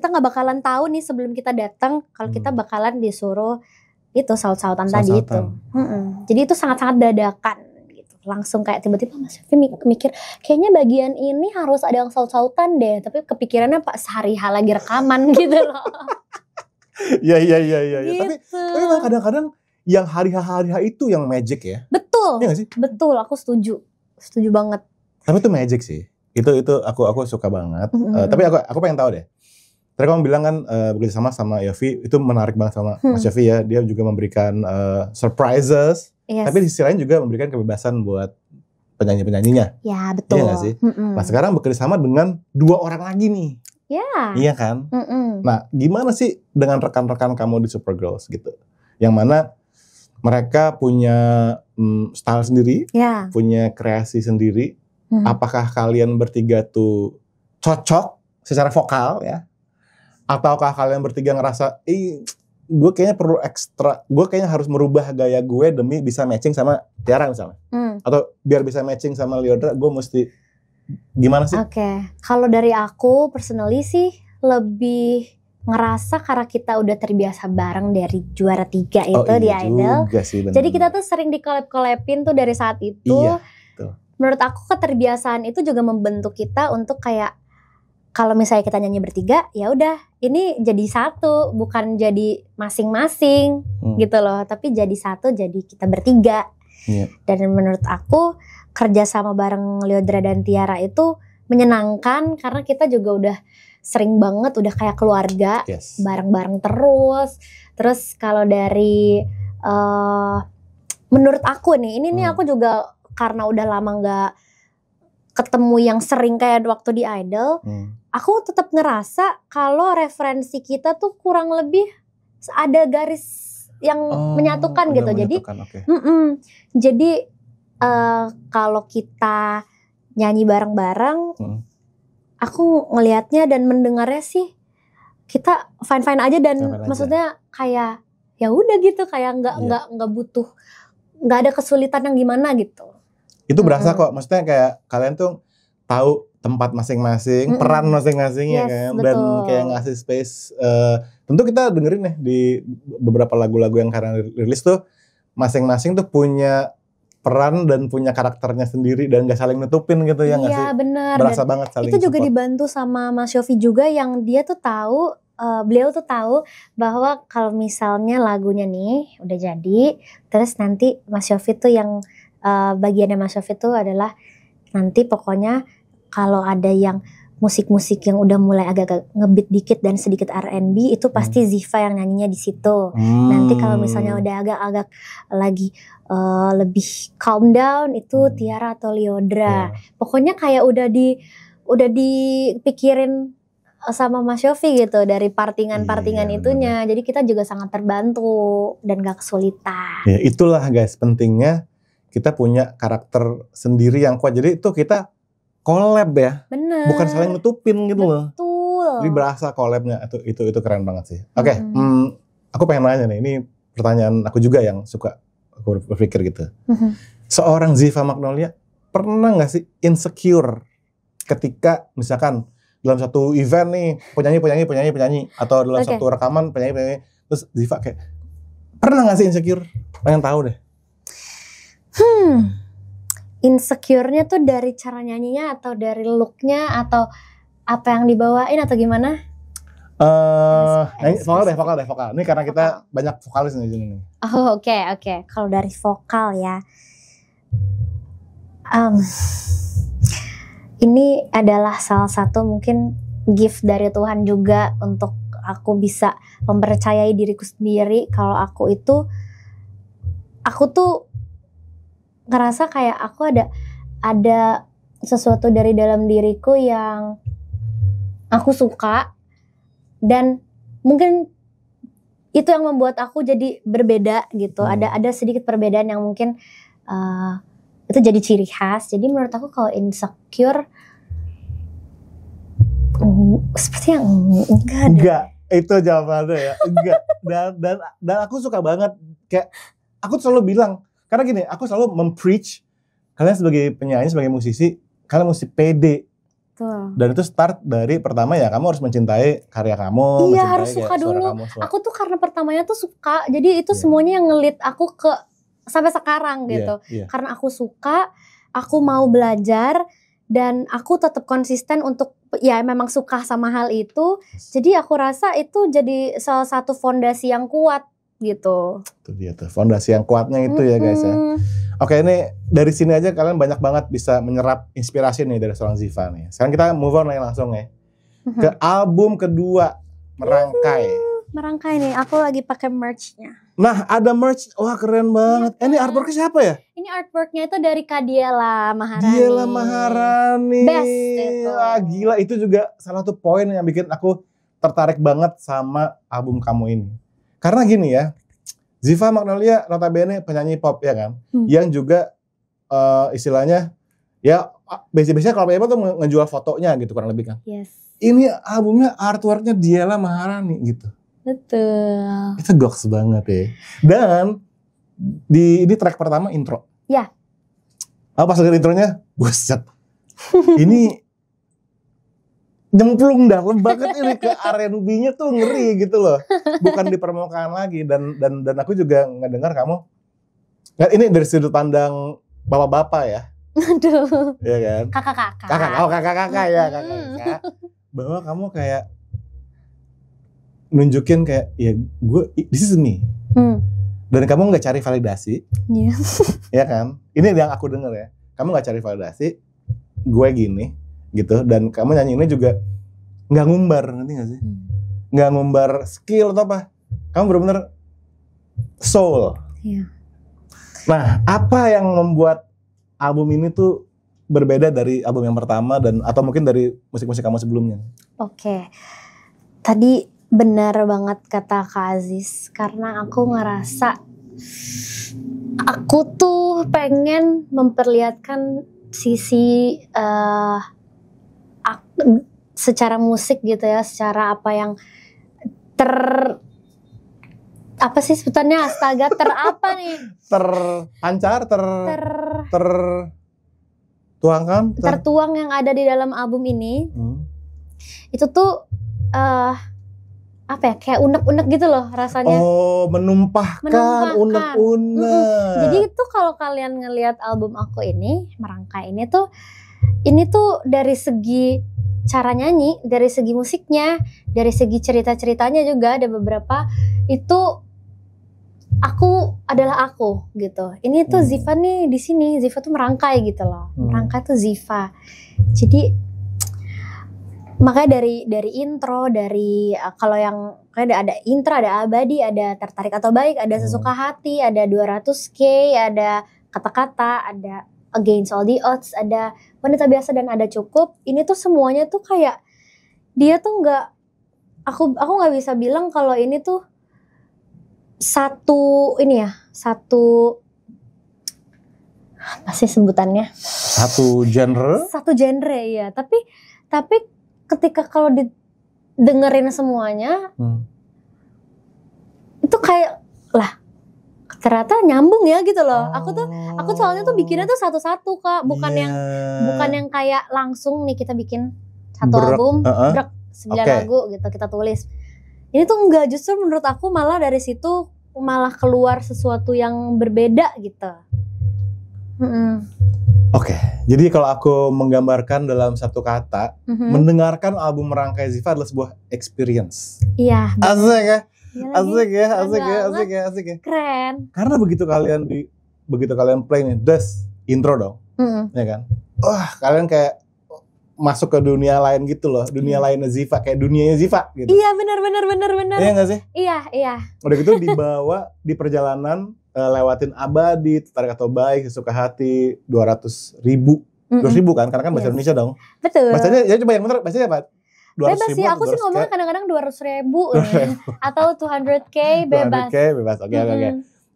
nggak bakalan tahu nih sebelum kita datang kalau kita bakalan disuruh itu saut-sautan tadi itu. Jadi itu sangat-sangat dadakan gitu, langsung kayak tiba-tiba Mas Yofi mikir kayaknya bagian ini harus ada yang saut-sautan deh, tapi kepikirannya pas hari H lagi rekaman gitu loh. Iya. Gitu. Tapi memang kadang-kadang yang hari H itu yang magic ya. Betul. Iya gak sih? Betul, aku setuju banget. Tapi itu magic sih. Itu aku suka banget. Tapi aku pengen tahu deh. Tadi kamu bilang kan bekerja sama Yofi itu menarik banget sama Mas Yofi ya. Dia juga memberikan surprises. Yes. Tapi di sisi lain juga memberikan kebebasan buat penyanyi-penyanyinya. Ya betul. Iya gak sih? Nah sekarang bekerja sama dengan 2 orang lagi nih. Ya. Iya kan? Nah gimana sih dengan rekan-rekan kamu di Supergirls gitu? Yang mana mereka punya style sendiri, punya kreasi sendiri. Apakah kalian bertiga tuh cocok secara vokal ya? Ataukah kalian bertiga ngerasa, gue kayaknya perlu ekstra, gue kayaknya harus merubah gaya gue demi bisa matching sama Tiara misalnya. Atau biar bisa matching sama Lyodra, gue mesti gimana sih? Oke. Kalau dari aku personally sih lebih ngerasa karena kita udah terbiasa bareng dari juara 3 itu di Idol. Sih, jadi kita tuh sering di-collab-collabin tuh dari saat itu. Iya. Menurut aku keterbiasaan itu juga membentuk kita untuk kayak kalau misalnya kita nyanyi bertiga, ya udah ini jadi satu, bukan jadi masing-masing gitu loh, tapi jadi satu, jadi kita bertiga. Dan menurut aku kerja sama bareng Lyodra dan Tiara itu menyenangkan karena kita juga udah sering banget, udah kayak keluarga, bareng-bareng terus. Terus kalau dari menurut aku nih, ini aku juga karena udah lama nggak ketemu yang sering kayak waktu di Idol, aku tetap ngerasa kalau referensi kita tuh kurang lebih ada garis yang menyatukan gitu. Jadi kalau kita nyanyi bareng-bareng, aku ngelihatnya dan mendengarnya sih kita fine-fine aja dan maksudnya kayak ya udah gitu, kayak nggak butuh, nggak ada kesulitan yang gimana gitu. Itu berasa kok, maksudnya kayak kalian tuh tahu tempat masing-masing, peran masing-masing ya kan, betul. Dan kayak ngasih space. Tentu kita dengerin nih di beberapa lagu-lagu yang karena rilis tuh masing-masing tuh punya peran dan punya karakternya sendiri dan gak saling nutupin gitu ya nggak sih? Iya benar. Berasa banget saling itu juga support. dibantu sama Mas Yofi juga yang dia tuh tahu, beliau tuh tahu bahwa kalau misalnya lagunya nih udah jadi, terus nanti Mas Yofi tuh yang bagiannya Mas Yofi tuh adalah nanti pokoknya kalau ada yang musik-musik yang udah mulai agak ngebeat dikit dan sedikit R&B itu pasti Ziva yang nyanyinya di situ. Nanti kalau misalnya udah agak-agak lagi lebih calm down itu Tiara atau Lyodra. Pokoknya kayak udah dipikirin sama Mas Yofi gitu dari partingan-partingan itunya. Jadi kita juga sangat terbantu dan gak kesulitan. Ya itulah guys pentingnya kita punya karakter sendiri yang kuat. Jadi itu kita collab ya. Bener. Bukan saling nutupin gitu loh. Betul. Jadi berasa collabnya itu keren banget sih. Oke, aku pengen nanya nih. Ini pertanyaan aku juga yang suka aku berpikir gitu. Seorang Ziva Magnolia pernah nggak sih insecure ketika misalkan dalam satu event nih penyanyi atau dalam satu rekaman penyanyi terus Ziva kayak pernah nggak sih insecure? Pengen tahu deh. Insecure-nya tuh dari cara nyanyinya atau dari look-nya atau apa yang dibawain atau gimana? Vokal deh. Ini karena kita banyak vokalis nih di sini. Oh oke. Kalau dari vokal ya, ini adalah salah satu mungkin gift dari Tuhan juga untuk aku bisa mempercayai diriku sendiri kalau aku tuh ngerasa kayak aku ada sesuatu dari dalam diriku yang aku suka dan mungkin itu yang membuat aku jadi berbeda gitu. Ada sedikit perbedaan yang mungkin itu jadi ciri khas. Jadi menurut aku kalau insecure sepertinya enggak. Itu jawabannya ya. Enggak. Dan aku suka banget kayak aku selalu bilang karena gini, aku selalu mempreach kalian sebagai penyanyi, sebagai musisi, kalian mesti pede. Betul. Dan itu start dari pertama ya, kamu harus mencintai karya kamu. Iya, harus suka dulu. Aku tuh karena pertamanya tuh suka, jadi itu semuanya yang ngelit aku ke sampai sekarang gitu. Karena aku suka, aku mau belajar, dan aku tetap konsisten untuk ya memang suka sama hal itu. Jadi aku rasa itu jadi salah satu fondasi yang kuat. Gitu. Itu dia tuh fondasi yang kuatnya itu ya guys ya. Oke, ini dari sini aja kalian banyak banget bisa menyerap inspirasi nih dari seorang Ziva nih. Sekarang kita move on nih langsung ya ke album kedua Merangkai. Merangkai nih, aku lagi pakai merch-nya. Nah ada merch, wah keren banget. Ini artworknya siapa ya? Ini artworknya itu dari Kadiela Maharani. Diela Maharani. Best itu. Wah gila, itu juga salah satu poin yang bikin aku tertarik banget sama album kamu ini. Karena gini ya, Ziva Magnolia notabene penyanyi pop ya kan, yang juga istilahnya ya biasanya kalau penyanyi pop tuh ngejual fotonya gitu kurang lebih kan. Yes. Ini albumnya artworknya Diela Maharani gitu. Betul. Itu goks banget ya. Dan di track pertama intro. Ya. Pas denger intronya, buset. Ini nyemplung dalam banget ini ke R&B-nya tuh ngeri gitu loh. Bukan di permukaan lagi dan aku juga ngedengar kamu. Ini dari sudut pandang bapak-bapak ya. Aduh. Iya kan? Kakak-kakak. Kakak ya, kakak. Bahwa kamu kayak nunjukin kayak ya this is me. Dan kamu nggak cari validasi. Iya. Ya kan? Ini yang aku dengar ya. Kamu nggak cari validasi. Gue gini. Gitu, dan kamu nyanyi ini juga nggak ngumbar, nanti nggak sih? Nggak ngumbar skill atau apa? Kamu benar-benar soul. Iya. Nah, apa yang membuat album ini tuh berbeda dari album yang pertama dan atau mungkin dari musik-musik kamu sebelumnya? Oke, tadi benar banget kata Kak Aziz, karena aku ngerasa aku tuh pengen memperlihatkan sisi secara musik gitu ya, secara apa yang apa sih sebutannya, astaga, terpancar, tertuang yang ada di dalam album ini. Itu tuh apa ya, kayak unek-unek gitu loh rasanya. Oh, menumpahkan unek-unek. Jadi itu kalau kalian ngelihat album aku ini, Merangkai ini tuh dari segi cara nyanyi, dari segi musiknya, dari segi cerita-ceritanya juga ada beberapa itu aku adalah aku gitu. Ini tuh Ziva nih di sini, Ziva tuh merangkai gitu loh. Merangkai tuh Ziva. Jadi Makanya dari intro, kalau yang kayak ada intro, ada abadi, ada tertarik atau baik, ada sesuka hati, ada 200K, ada kata-kata, ada against all the odds, ada wanita biasa dan ada cukup. Ini tuh semuanya tuh kayak dia tuh nggak, aku nggak bisa bilang kalau ini tuh satu apa sih sebutannya? Satu genre? Satu genre ya, tapi ketika kalau didengerin semuanya, itu kayak lah ternyata nyambung ya gitu loh. Aku soalnya tuh bikinnya tuh satu-satu Kak, bukan yang kayak langsung nih kita bikin satu album, 9 lagu gitu kita tulis. Ini tuh enggak, justru menurut aku malah dari situ malah keluar sesuatu yang berbeda gitu. Oke, jadi kalau aku menggambarkan dalam satu kata, mendengarkan album Merangkai Ziva adalah sebuah experience. Iya. Asik ya. Keren. Karena begitu kalian play nih, intro dong, ya kan? Wah, kalian kayak masuk ke dunia lain gitu loh, dunia lainnya Ziva, kayak dunianya Ziva gitu. Iya, benar. Iya nggak sih? Iya. Udah gitu dibawa di perjalanan. Lewatin abadi, tertarik atau baik, sesuka hati, 200.000 kan, karena kan bahasa Indonesia dong. Betul. Bacanya ya coba yang bener, bacanya apa? 200.000. Bebas sih, aku sih ngomong kadang-kadang 200.000 atau 200K bebas. 200K bebas, oke.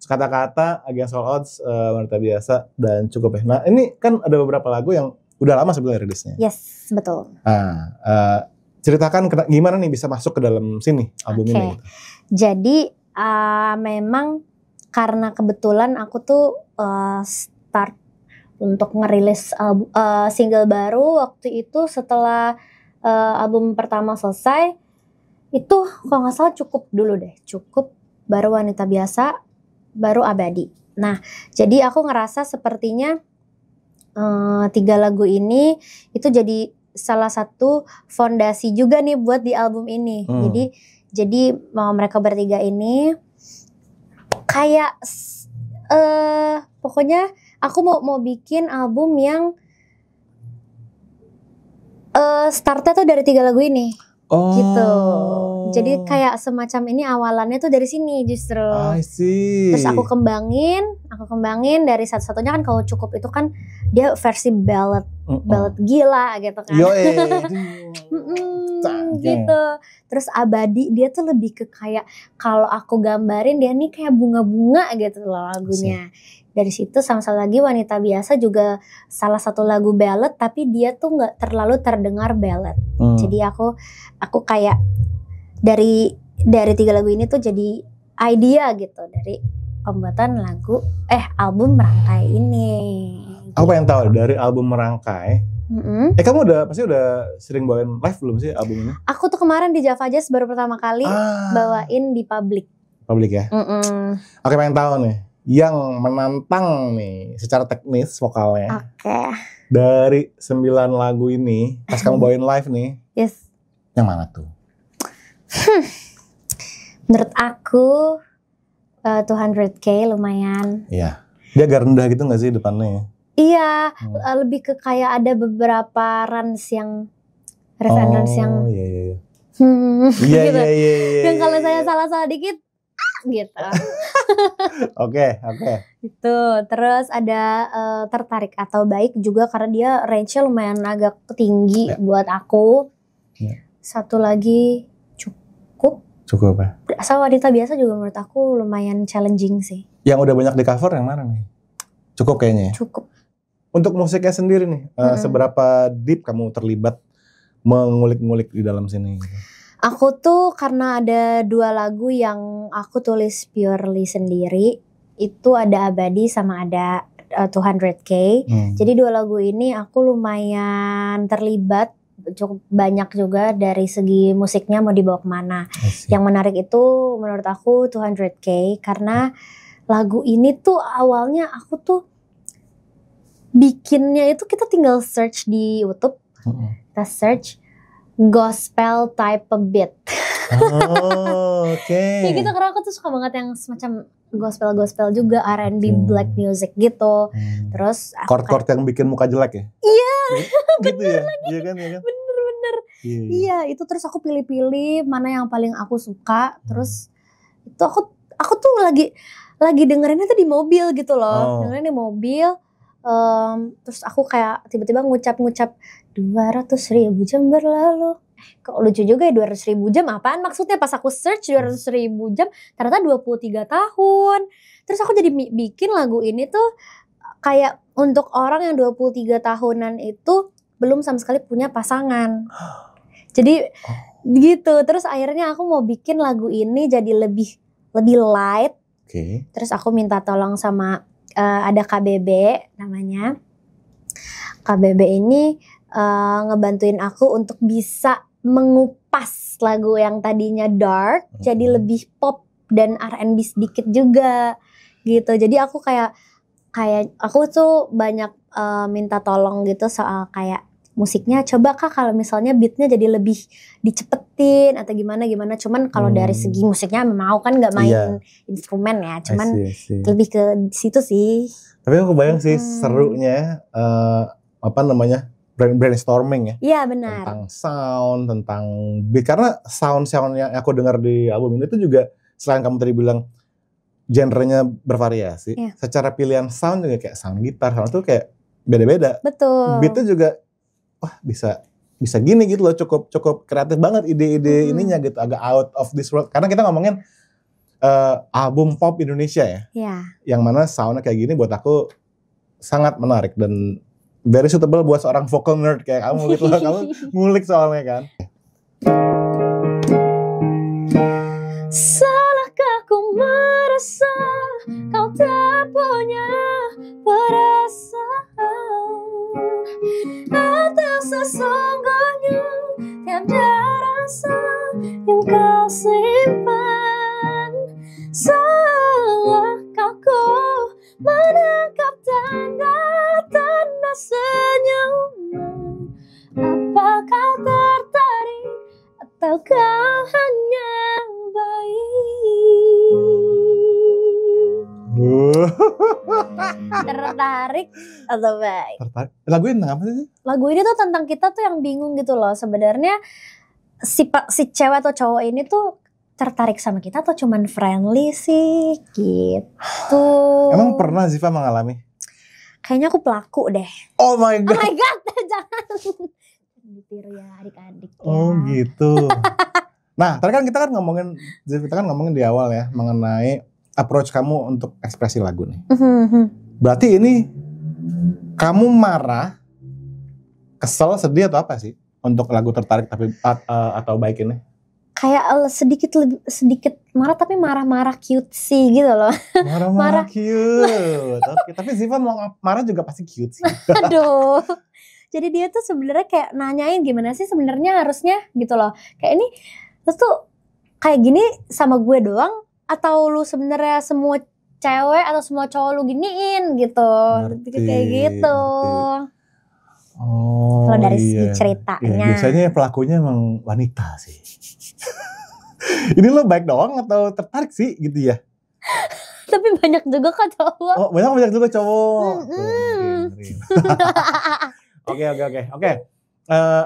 Kata-kata Against All Odds, wanita biasa dan cukup ya. Nah ini kan ada beberapa lagu yang udah lama sebenarnya rilisnya. Yes, betul. Nah, ceritakan gimana nih bisa masuk ke dalam sini album ini. Jadi memang karena kebetulan aku tuh start untuk ngerilis single baru waktu itu setelah album pertama selesai, itu kalau nggak salah cukup baru wanita biasa, baru abadi. Nah jadi aku ngerasa sepertinya 3 lagu ini itu jadi salah satu fondasi juga nih buat di album ini. Jadi mereka bertiga ini kayak pokoknya aku mau bikin album yang startnya tuh dari 3 lagu ini. Gitu. Jadi kayak semacam ini awalannya tuh dari sini justru. I see. Terus aku kembangin dari satu-satunya kan kalau cukup itu kan dia versi ballad gila gitu kan. Gitu. Terus abadi dia tuh lebih ke kayak kalau aku gambarin dia nih kayak bunga-bunga gitu loh lagunya. Dari situ sama lagi wanita biasa juga salah satu lagu ballad tapi dia tuh nggak terlalu terdengar ballad. Jadi aku kayak dari 3 lagu ini tuh jadi idea gitu dari pembuatan album Merangkai ini. Aku pengen tahu dari album Merangkai. Kamu pasti udah sering bawain live belum sih album ini? Aku tuh kemarin di Java Jazz baru pertama kali bawain di publik. Publik ya? Oke, pengen tahu nih yang menantang nih secara teknis vokalnya. Dari 9 lagu ini pas kamu bawain live nih. Yes. Yang mana tuh? Menurut aku 200K lumayan. Iya. Dia agak rendah gitu gak sih depannya? Iya, lebih ke kayak ada beberapa runs yang runs yang iya. Gitu. Iya. Yang kalau saya salah dikit gitu. Oke. Itu terus ada tertarik atau baik juga karena dia range-nya lumayan agak tinggi buat aku. Satu lagi cukup apa? Asal wanita biasa juga menurut aku lumayan challenging sih. Yang udah banyak di cover yang mana nih? Cukup kayaknya ya? Cukup. Untuk musiknya sendiri nih, seberapa deep kamu terlibat mengulik-ngulik di dalam sini? Aku tuh karena ada 2 lagu yang aku tulis purely sendiri, itu ada Abadi sama ada 200K. Jadi 2 lagu ini aku lumayan terlibat, cukup banyak juga dari segi musiknya mau dibawa kemana. Yang menarik itu menurut aku 200K karena lagu ini tuh awalnya aku tuh bikinnya itu kita tinggal search di YouTube, kita search gospel type of beat. Kayak gitu karena aku tuh suka banget yang semacam gospel juga R&B black music gitu. Terus chord-chord yang bikin muka jelek ya? Iya. Gitu ya? Iya kan? Bener. Iya. Iya, itu terus aku pilih-pilih mana yang paling aku suka. Terus itu aku tuh lagi dengerinnya tuh di mobil gitu loh. Dengerin di mobil. Terus aku kayak tiba-tiba ngucap 200.000 jam berlalu. Kok lucu juga ya 200.000 jam, apaan maksudnya? Pas aku search 200.000 jam ternyata 23 tahun. Terus aku jadi bikin lagu ini tuh kayak untuk orang yang 23 tahunan itu belum sama sekali punya pasangan. Jadi gitu. Terus akhirnya aku mau bikin lagu ini jadi lebih light. Terus aku minta tolong sama ada KBB namanya. KBB ini ngebantuin aku untuk bisa mengupas lagu yang tadinya dark jadi lebih pop dan R&B sedikit juga gitu. Jadi aku kayak aku tuh banyak minta tolong gitu soal kayak musiknya, coba Kak kalau misalnya beatnya jadi lebih dicepetin atau gimana. Cuman kalau dari segi musiknya memang aku kan nggak main instrumen ya, cuman lebih ke situ sih. Tapi aku bayang sih serunya brainstorming ya. Iya benar. Tentang sound, tentang beat. Karena sound yang aku dengar di album ini tuh juga selain kamu tadi bilang genrenya bervariasi, secara pilihan sound juga kayak sound gitar, sound tuh kayak beda-beda. Betul. Beatnya juga bisa gini gitu loh, cukup kreatif banget ide-ide ininya gitu, agak out of this world. Karena kita ngomongin album pop Indonesia ya. Iya. Yang mana soundnya kayak gini buat aku sangat menarik dan very suitable buat seorang vocal nerd kayak kamu gitu loh. Kamu ngulik soalnya kan. Salahkah ku merasa kau tak punya perasaan, atau sesungguhnya tiada rasa yang kau simpan? Salahkah ku menangkap tanda-tanda senyuman? Apa kau tertarik atau kau hanya tertarik atau baik? Tertarik. Lagu ini tentang apa sih? Lagu ini tuh tentang kita tuh yang bingung gitu loh. Sebenarnya si cewek atau cowok ini tuh tertarik sama kita atau cuman friendly sih gitu. Emang pernah Ziva mengalami? Kayaknya aku pelaku deh. Oh my god. Oh my god, jangan ditiru ya adik-adik ya. Oh gitu. Nah, tadi kan kita kan ngomongin di awal ya mengenai approach kamu untuk ekspresi lagu nih. Berarti ini kamu marah, kesel, sedih atau apa sih untuk lagu Tertarik tapi atau Baik ini? Kayak sedikit marah tapi marah-marah cute sih gitu loh. Marah-marah cute. Oke, tapi Ziva mau marah juga pasti cute sih. Aduh. Jadi dia tuh sebenarnya kayak nanyain gimana sih sebenarnya harusnya gitu loh. Kayak ini lu tuh kayak gini sama gue doang atau lu sebenarnya semua cewek atau semua cowok lu giniin gitu. Kayak gitu. Oh, kalau dari segi ceritanya. Iya, biasanya pelakunya emang wanita sih. Ini lo baik doang atau tertarik sih gitu ya? Tapi banyak juga kan cowok. Oh, banyak juga cowok.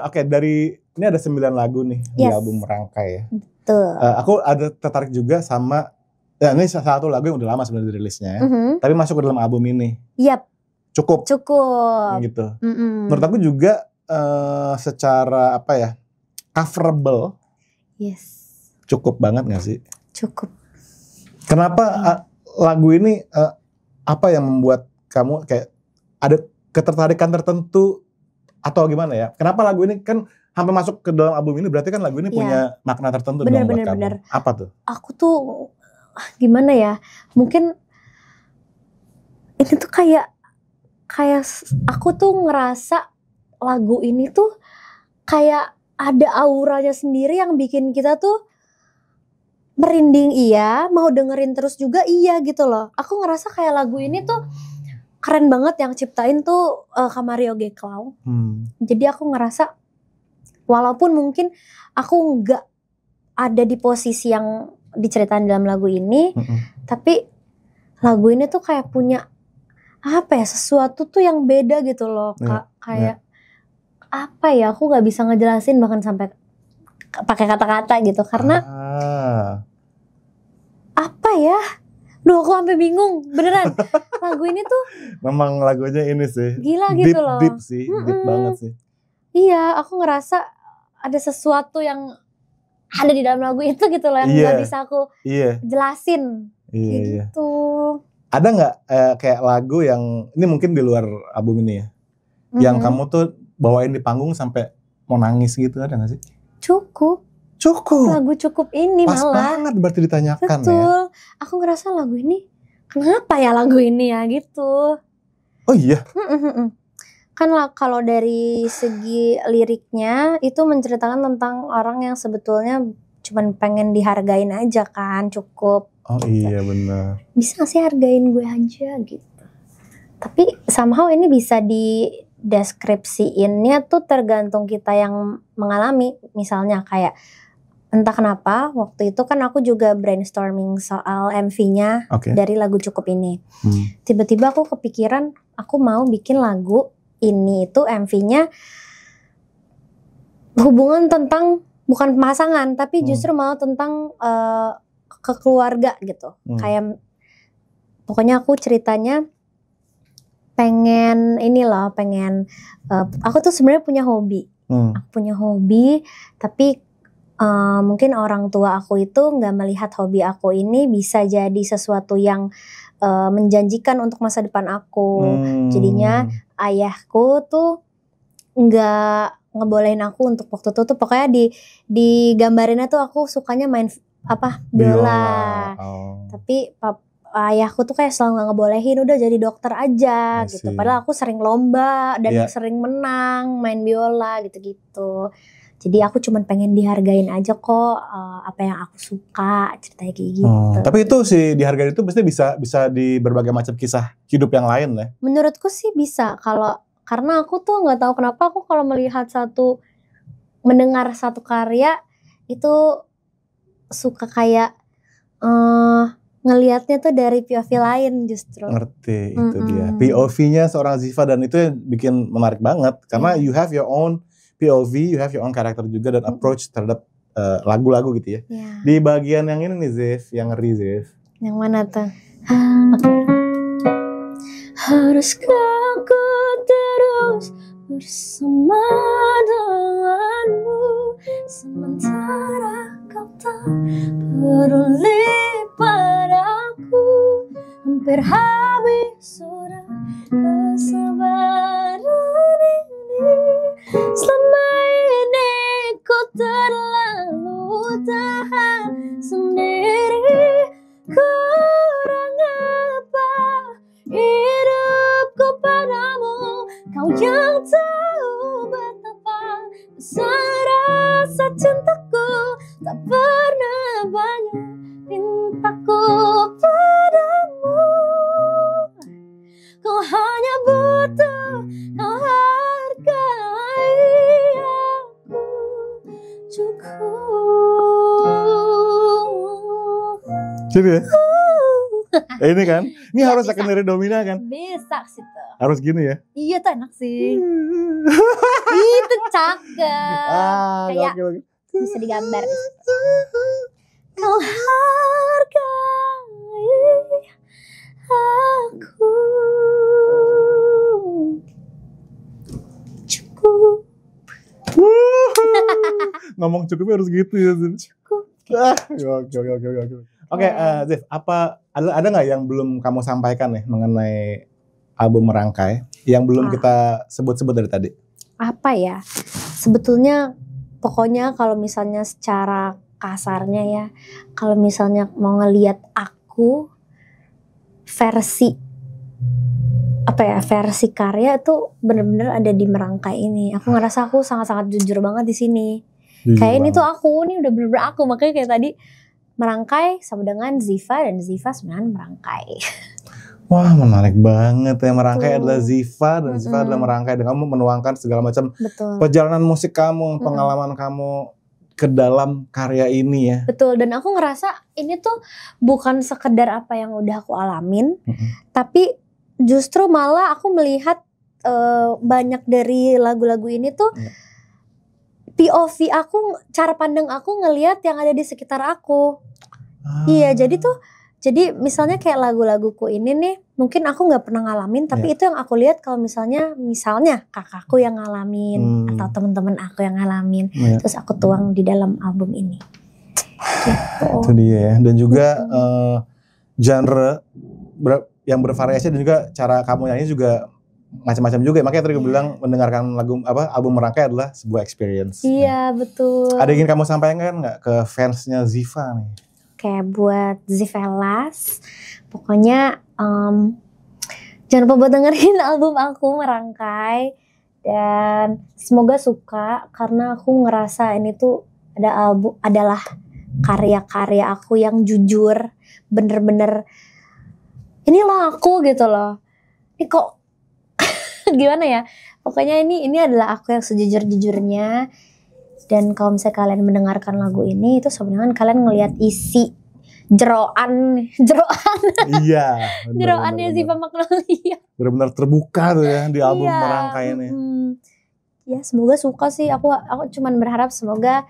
Oke, dari ini ada 9 lagu nih di album Merangkai ya. Betul. Aku ada tertarik juga sama ini salah satu lagu yang udah lama sebenarnya dirilisnya ya. Tapi masuk ke dalam album ini. Yap. Cukup. Gitu. Menurut aku juga secara apa ya? Coverable. Yes. Cukup banget gak sih? Cukup. Kenapa lagu ini apa yang membuat kamu kayak ada ketertarikan tertentu atau gimana ya? Kenapa lagu ini kan hampir masuk ke dalam album ini, berarti kan lagu ini punya makna tertentu dong buat kamu. Apa tuh? Aku tuh gimana ya? Mungkin ini tuh kayak aku tuh ngerasa lagu ini tuh kayak ada auranya sendiri yang bikin kita tuh merinding mau dengerin terus juga gitu loh. Aku ngerasa kayak lagu ini tuh keren banget yang ciptain tuh Kamario G. Clown. Jadi aku ngerasa walaupun mungkin aku nggak ada di posisi yang diceritain dalam lagu ini, tapi lagu ini tuh kayak punya apa ya, sesuatu tuh yang beda gitu loh. Kayak apa ya, aku nggak bisa ngejelasin bahkan sampai pakai kata-kata gitu karena apa ya, duh aku sampai bingung beneran. Lagu ini tuh memang lagunya ini sih gila deep, gitu loh. deep sih, deep banget sih. Iya, aku ngerasa ada sesuatu yang ada di dalam lagu itu gitu loh yang nggak bisa aku jelasin. Iya. Gitu. Ada nggak kayak lagu yang ini mungkin di luar album ini ya, yang kamu tuh bawain di panggung sampai mau nangis gitu, ada nggak sih? Cukup. Lagu Cukup ini pas malah. Pas banget berarti ditanyakan. Betul. Ya. Aku ngerasa lagu ini, kenapa ya lagu ini ya gitu. Oh iya? Kan kalau dari segi liriknya itu menceritakan tentang orang yang sebetulnya cuman pengen dihargain aja kan, cukup. Oh iya benar. Bisa gak sih hargain gue aja gitu. Tapi somehow ini bisa dideskripsiinnya tuh tergantung kita yang mengalami. Misalnya kayak entah kenapa waktu itu kan aku juga brainstorming soal MV-nya dari lagu Cukup ini. Tiba-tiba aku kepikiran aku mau bikin lagu ini itu MV-nya hubungan tentang bukan pasangan tapi justru malah tentang ke keluarga gitu. Kayak pokoknya aku ceritanya pengen aku tuh sebenarnya punya hobi. Aku punya hobi tapi mungkin orang tua aku itu nggak melihat hobi aku ini bisa jadi sesuatu yang menjanjikan untuk masa depan aku. Jadinya ayahku tuh nggak ngebolehin aku untuk waktu itu tuh pokoknya di gambarinnya tuh aku sukanya main biola. Tapi ayahku tuh kayak selalu nggak ngebolehin, udah jadi dokter aja gitu. Padahal aku sering lomba dan sering menang main biola gitu-gitu. Jadi aku cuman pengen dihargain aja kok apa yang aku suka, ceritanya kayak gitu. Tapi itu sih dihargain itu pasti bisa di berbagai macam kisah hidup yang lain ya. Menurutku sih bisa karena aku tuh nggak tahu kenapa aku kalau mendengar satu karya itu suka kayak ngelihatnya tuh dari POV lain justru. Ngerti itu dia. POV-nya seorang Ziva dan itu bikin menarik banget karena you have your own POV, you have your own karakter juga dan approach terhadap lagu-lagu gitu ya. Di bagian yang ini nih Ziv, yang ngeri Ziv. Yang mana tuh? Haruskah aku terus bersama denganmu sementara kau tak peduli padaku, hampir habis sudah kesabaran ini. Selama ini ku terlalu tahan sendiri, kurang apa hidupku padamu, kau yang tahu betapa besar rasa cintaku, tak pernah banyak pintaku padamu, kau hanya butuh kau hargai aku cukup. Jadi ya? Ini kan, ini harus secondary domina kan? Bisa sih tuh. Harus gini ya? Iya tuh enak sih. Itu cakep. Kayak bisa digambar. Kau hargai aku cukup. Ngomong cukupnya harus gitu ya Ziv. Cukup. Oke, Ziv, ada nggak yang belum kamu sampaikan nih mengenai album Merangkai yang belum kita sebut-sebut dari tadi? Apa ya? Sebetulnya pokoknya kalau misalnya secara kasarnya ya, kalau misalnya mau ngelihat aku versi karya tuh bener-bener ada di Merangkai ini. Aku ngerasa aku sangat-sangat jujur banget di sini. Kayak ini tuh aku, ini udah bener-bener aku. Makanya kayak tadi Merangkai sama dengan Ziva dan Ziva sebenarnya Merangkai. Wah menarik banget ya, Merangkai adalah Ziva dan Ziva adalah Merangkai. Dan kamu menuangkan segala macam perjalanan musik kamu, pengalaman kamu ke dalam karya ini ya. Betul, dan aku ngerasa ini tuh bukan sekedar apa yang udah aku alamin, tapi justru malah aku melihat banyak dari lagu-lagu ini tuh POV aku, cara pandang aku ngelihat yang ada di sekitar aku. Iya, jadi misalnya kayak lagu-laguku ini nih, mungkin aku nggak pernah ngalamin, tapi itu yang aku lihat kalau misalnya kakakku yang ngalamin atau teman-teman aku yang ngalamin, terus aku tuang di dalam album ini. Gitu. Itu dia ya. Dan juga genre yang bervariasi dan juga cara kamu nyanyi juga macam-macam juga. Makanya tadi gue bilang mendengarkan album Merangkai adalah sebuah experience. Iya, betul. Ada yang ingin kamu sampaikan nggak ke fansnya Ziva nih? Kayak buat Zivelas, pokoknya jangan lupa buat dengerin album aku Merangkai, dan semoga suka karena aku ngerasa ini tuh adalah karya-karya aku yang jujur, bener-bener ini loh aku gitu loh. Ini kok gimana ya? Pokoknya ini adalah aku yang sejujur-jujurnya. Dan kalau misalnya kalian mendengarkan lagu ini, itu sebenarnya kalian ngelihat isi jeroan. Iya. Jeroannya Ziva Magnolia. Benar-benar terbuka tuh ya di album Merangkai ini. Ya semoga suka sih. Aku cuman berharap semoga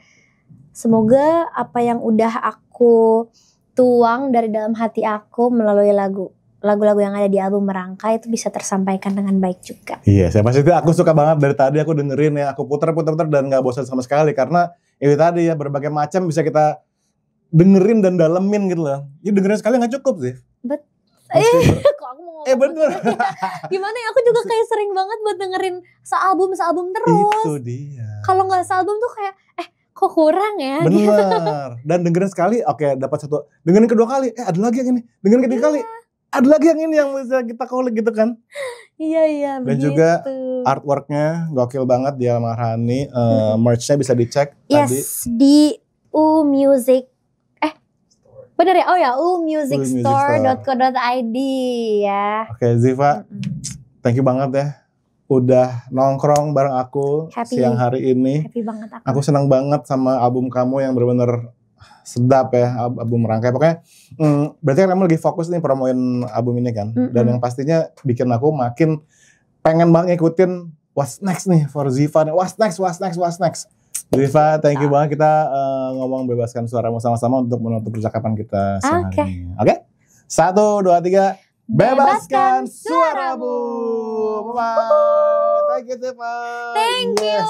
apa yang udah aku tuang dari dalam hati aku melalui lagu-lagu yang ada di album Merangkai itu bisa tersampaikan dengan baik juga. Iya, saya pasti aku suka banget dari tadi aku dengerin ya, aku puter dan gak bosan sama sekali karena itu tadi ya berbagai macam bisa kita dengerin dan dalemin gitu loh. Ya dengerin sekali gak cukup sih. Kok aku mau ngomong bener. Gimana ya, aku juga kayak sering banget buat dengerin sealbum terus. Itu dia. Kalau gak sealbum tuh kayak kok kurang ya. Bener. Gitu. Dan dengerin sekali oke dapat satu. Dengerin kedua kali ada lagi yang ini. Dengerin ketiga kali ada lagi yang ini yang bisa kita collect gitu kan. Iya dan begitu. Juga artworknya gokil banget di Maharani. Merch-nya bisa dicek tadi. Di Music. Bener ya? Oh ya, umusicstore.co.id ya. Oke, Ziva. Thank you banget ya. Udah nongkrong bareng aku siang hari ini. Happy banget aku. Aku senang banget sama album kamu yang benar-benar sedap ya, album Merangkai. Pokoknya berarti kan kamu lagi fokus nih promoin album ini kan. Dan yang pastinya bikin aku makin pengen banget ngikutin what's next nih for Ziva. What's next. Ziva, thank you banget, kita ngomong bebaskan suaramu sama-sama untuk menutup percakapan kita siang hari ini. Oke? 1, 2, 3. Bebaskan suaramu. Bye-bye. Thank you, Ziva. Thank you.